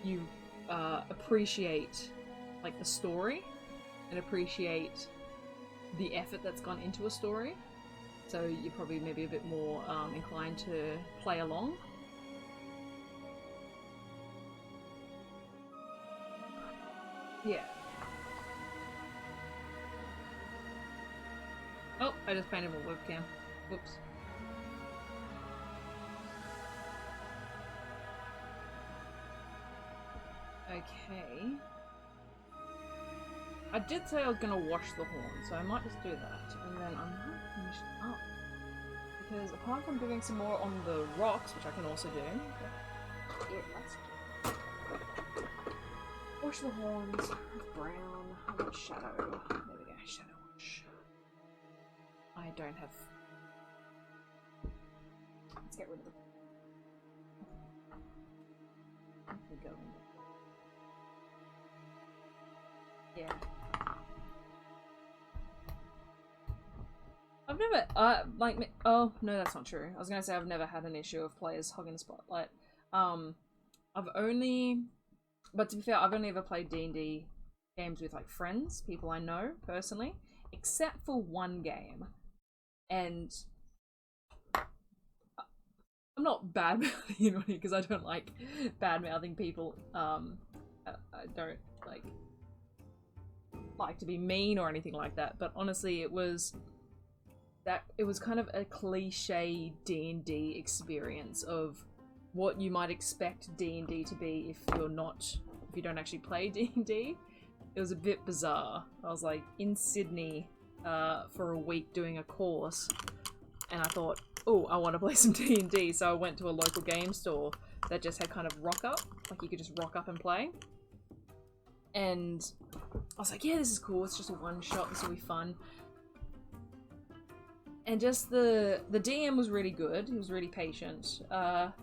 you appreciate like the story and appreciate the effort that's gone into a story. So you're probably maybe a bit more inclined to play along. Yeah. Oh, I just painted my webcam. Whoops. Okay. I did say I was gonna wash the horn, so I might just do that, and then I might finish it up. Because apart from doing some more on the rocks, which I can also do, yeah, let's do. Wash the horns with brown, with shadow. There we go, shadow wash. I don't have. Let's get rid of the. We go in. Yeah. I've never, oh, no, that's not true. I was gonna say I've never had an issue of players hogging the spotlight. I've only, but to be fair, I've only ever played D&D games with, like, friends, people I know, personally, except for one game. And I'm not bad-mouthing anybody, because I don't like bad-mouthing people. I don't, like to be mean or anything like that, but honestly it was kind of a cliche D&D experience of what you might expect D&D to be if you don't actually play D&D. It was a bit bizarre. I was like in Sydney for a week doing a course, and I thought, oh, I want to play some D&D, so I went to a local game store that just had kind of rock up, like you could just rock up and play. And I was like, yeah, this is cool, it's just a one-shot, this will be fun. And just the DM was really good, he was really patient, but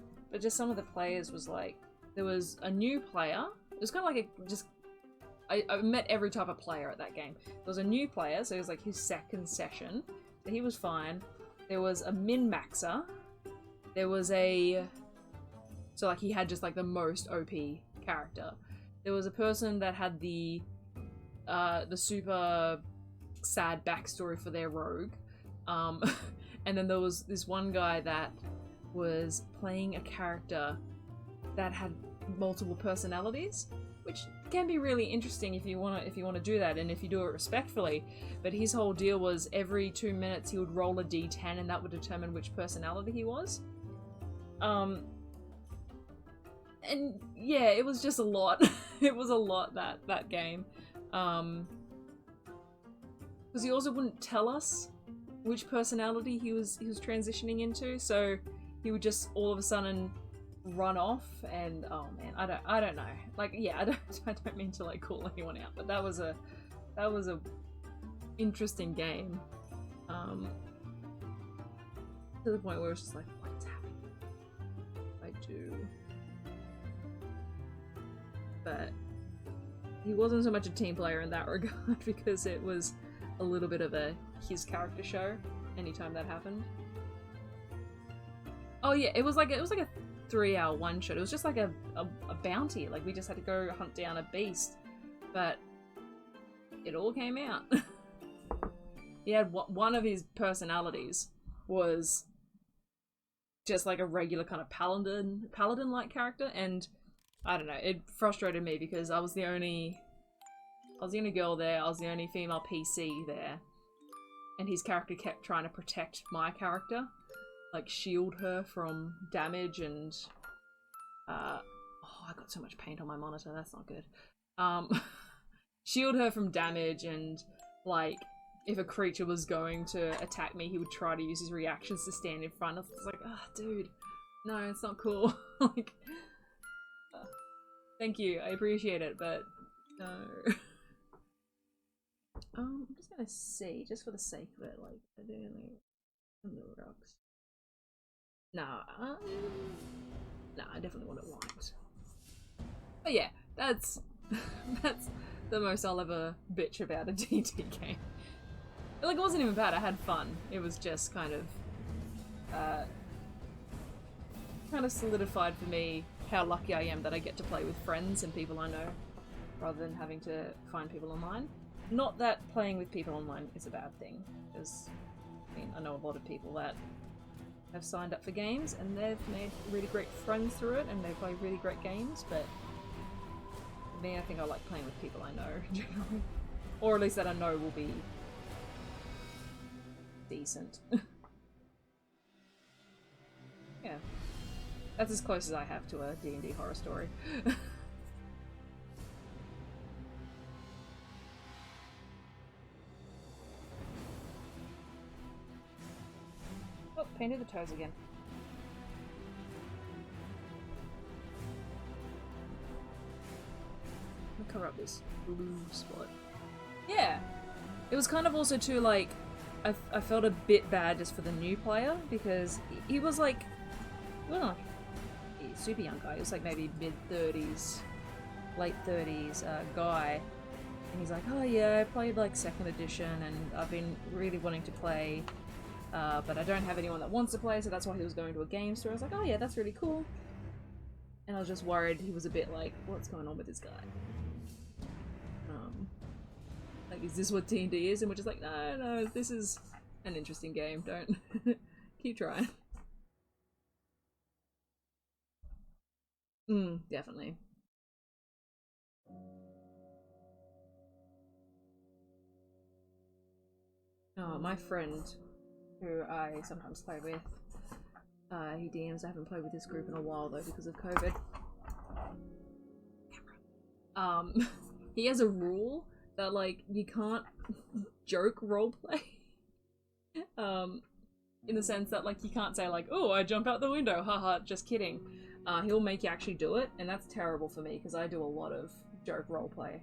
just some of the players was like, there was a new player, it was kind of like I met every type of player at that game. There was a new player, so it was like his second session, so he was fine. There was a min-maxer, there was so like he had just like the most OP character. There was a person that had the super sad backstory for their rogue. And then there was this one guy that was playing a character that had multiple personalities, which can be really interesting if you wanna do that and if you do it respectfully. But his whole deal was every 2 minutes he would roll a d10 and that would determine which personality he was. And yeah, it was just a lot. It was a lot, that game. Because he also wouldn't tell us which personality he was transitioning into, so he would just all of a sudden run off, and oh man, I don't know. Like, yeah, I don't mean to like call anyone out, but that was a interesting game. To the point where it's just like, what's happening? I do. But he wasn't so much a team player in that regard because it was a little bit of his character show anytime that happened. Oh yeah, it was like a 3-hour one shot. It was just like a bounty. Like we just had to go hunt down a beast, but it all came out. He had one of his personalities was just like a regular kind of paladin-like character, and I don't know, it frustrated me because I was the only girl there, I was the only female PC there, and his character kept trying to protect my character, like shield her from damage and oh, I got so much paint on my monitor, that's not good. Shield her from damage, and like if a creature was going to attack me, he would try to use his reactions to stand in front of. It's like, oh, dude, no, it's not cool. Like, thank you, I appreciate it, but no. I'm just gonna see, just for the sake of it, like, I don't know, the rocks. Nah, I definitely want it white. But yeah, that's that's the most I'll ever bitch about a D&D game. But, like, it wasn't even bad, I had fun. It was just kind of solidified for me how lucky I am that I get to play with friends and people I know, rather than having to find people online. Not that playing with people online is a bad thing, because, I mean, I know a lot of people that have signed up for games and they've made really great friends through it and they play really great games, but for me, I think I like playing with people I know, generally. Or at least that I know will be decent. Yeah. That's as close as I have to a D&D horror story. Oh, painted the toes again. I'll cover up this blue spot. Yeah! It was kind of also too, like, I felt a bit bad just for the new player, because he was like, well, he's a super young guy, he was like maybe mid-30s, late 30s guy, and he's like, oh yeah, I played like 2nd edition and I've been really wanting to play, but I don't have anyone that wants to play, so that's why he was going to a game store. I was like, oh yeah, that's really cool. And I was just worried he was a bit like, what's going on with this guy? Like, is this what D&D is? And we're just like, no, this is an interesting game, don't keep trying. Definitely. Oh, my friend, who I sometimes play with, he DMs. I haven't played with this group in a while though because of COVID. He has a rule that, like, you can't joke roleplay. In the sense that, like, you can't say, like, oh, I jump out the window, haha, just kidding. He'll make you actually do it, and that's terrible for me, because I do a lot of joke roleplay.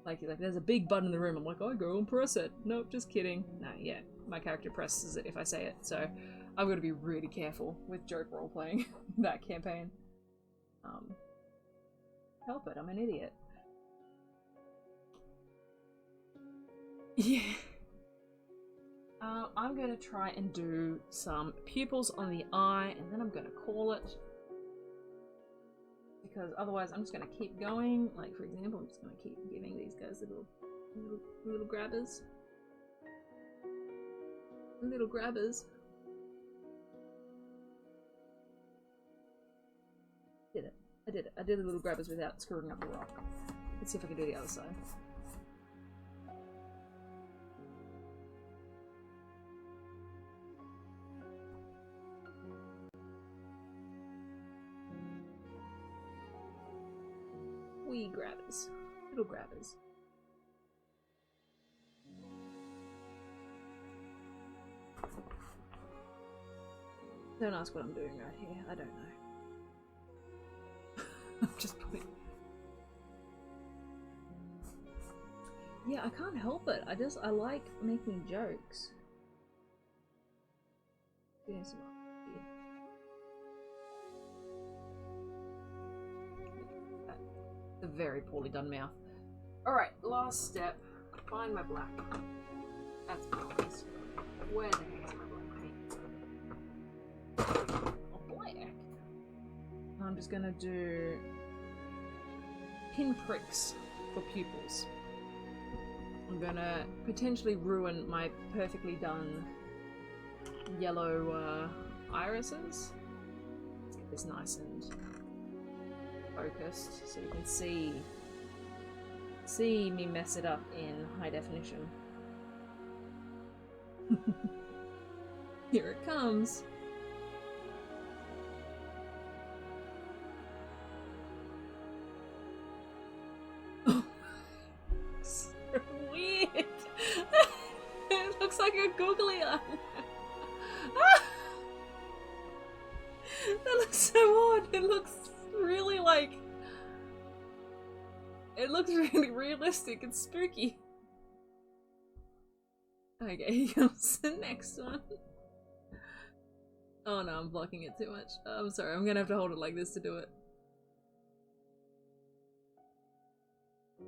Like, there's a big button in the room, I'm like, oh, go and press it. Nope, just kidding. No, yeah, my character presses it if I say it, so I've got to be really careful with joke roleplaying that campaign. Help it, I'm an idiot. Yeah. I'm going to try and do some pupils on the eye, and then I'm going to call it. Because otherwise I'm just going to keep going. Like, for example, I'm just going to keep giving these guys little grabbers. Little grabbers. Did it. I did it. I did the little grabbers without screwing up the rock. Let's see if I can do the other side. Wee grabbers. Little grabbers. Don't ask what I'm doing right here. I don't know. I'm just putting... Yeah, I can't help it. I like making jokes. Doing some a very poorly done mouth. Alright, last step. Find my black. That's obvious. Where the heck is my black paint? Oh, black. I'm just gonna do pinpricks for pupils. I'm gonna potentially ruin my perfectly done yellow irises. Let's get this nice and focused so you can see me mess it up in high definition. Here it comes. So weird. It looks like a googly eye. That looks so odd. It looks really like... It looks really realistic and spooky. Okay, here comes the next one. Oh no, I'm blocking it too much. I'm sorry, I'm gonna have to hold it like this to do it.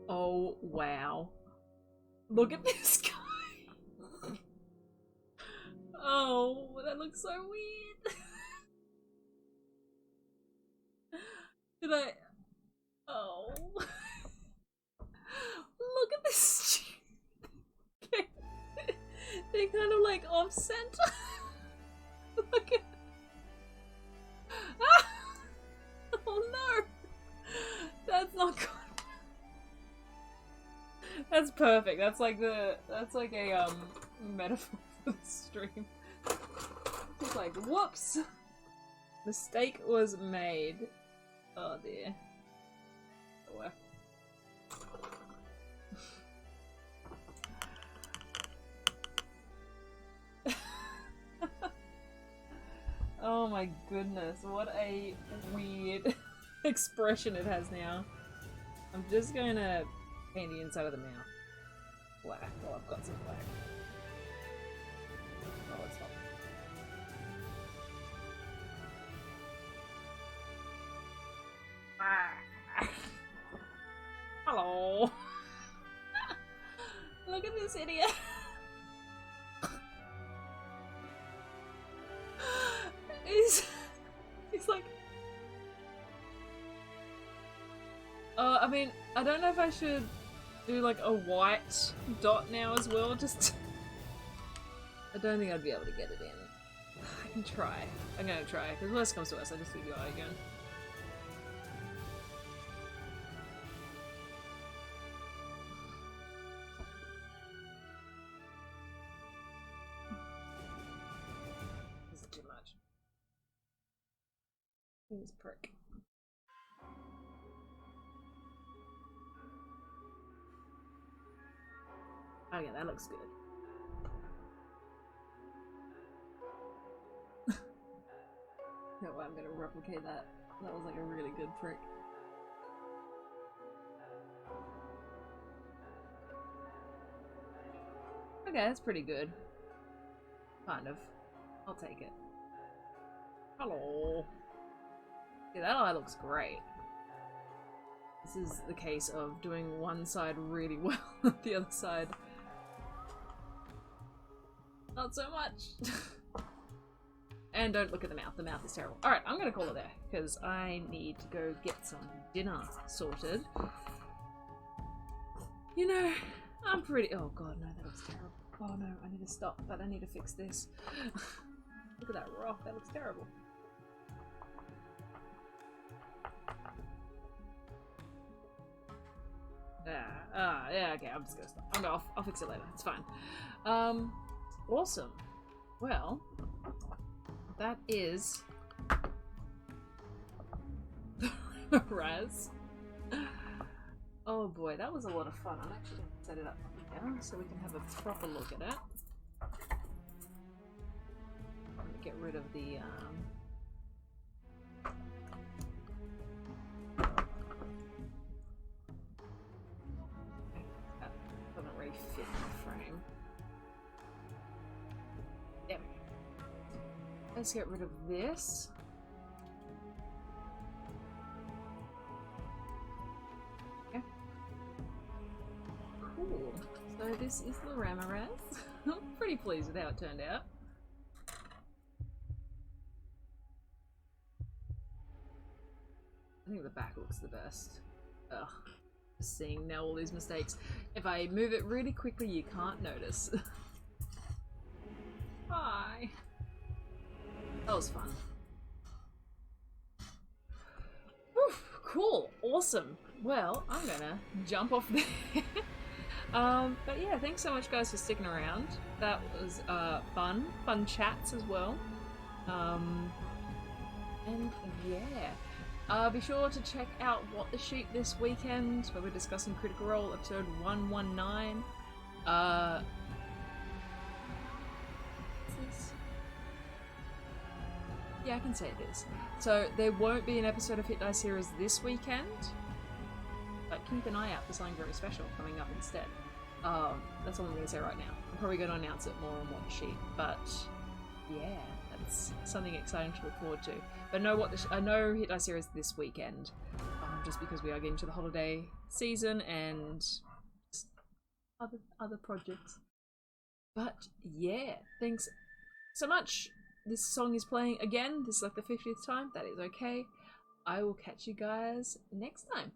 Oh, wow. Look at this guy! Oh, that looks so weird. Did I... Oh. Look at this. They're kind of like off center. Look at. Ah! Oh no! That's not good. That's perfect. That's like a metaphor for the stream. It's like, whoops! Mistake was made. Oh dear. Oh well. Oh my goodness, what a weird expression it has now. I'm just going to paint the inside of the mouth black. Oh, I've got some black. Oh, it's not. Ah. Hello. Look at this idiot. He's like... I mean, I don't know if I should do like a white dot now as well, just... I don't think I'd be able to get it in. I can try. I'm gonna try, because worst comes to worst, I just do the eye again. This is too much. This prick. Oh yeah, that looks good. No way, I'm gonna replicate that. That was like a really good prick. Okay, that's pretty good. Kind of. I'll take it. Hello. Yeah, that eye looks great. This is the case of doing one side really well, the other side not so much. And don't look at the mouth is terrible. Alright, I'm gonna call it there, because I need to go get some dinner sorted. You know, I'm pretty- oh god, no, that looks terrible. Oh no, I need to stop, but I need to fix this. Look at that rock, that looks terrible. Yeah, okay, I'm just gonna stop. I'll fix it later, it's fine. Awesome. Well, that is the Remorhaz. Oh boy, that was a lot of fun. I'm actually going to set it up here so we can have a proper look at it. I'm going to get rid of the that doesn't really fit the frame. There we go. Let's get rid of this. Okay. Cool. So this is the Remorhaz. I'm pretty pleased with how it turned out. I think the back looks the best. Ugh. Just seeing now all these mistakes. If I move it really quickly, you can't notice. Hi. Oh, That was fun. Whew, cool. Awesome. Well, I'm gonna jump off there. But yeah, thanks so much guys for sticking around. That was fun chats as well. And yeah, be sure to check out What the Sheep this weekend, where we're discussing Critical Role episode 119. What's this? Yeah, I can say this. So there won't be an episode of Hit Dice Heroes this weekend, but keep an eye out for something very special coming up instead. That's all I'm going to say right now. I'm probably going to announce it more on What the Sheep, but yeah, that's something exciting to look forward to. But I know Hit Dice Heroes this weekend, just because we are getting to the holiday season and other projects. But yeah, thanks so much. This song is playing again. This is like the 50th time. That is okay. I will catch you guys next time.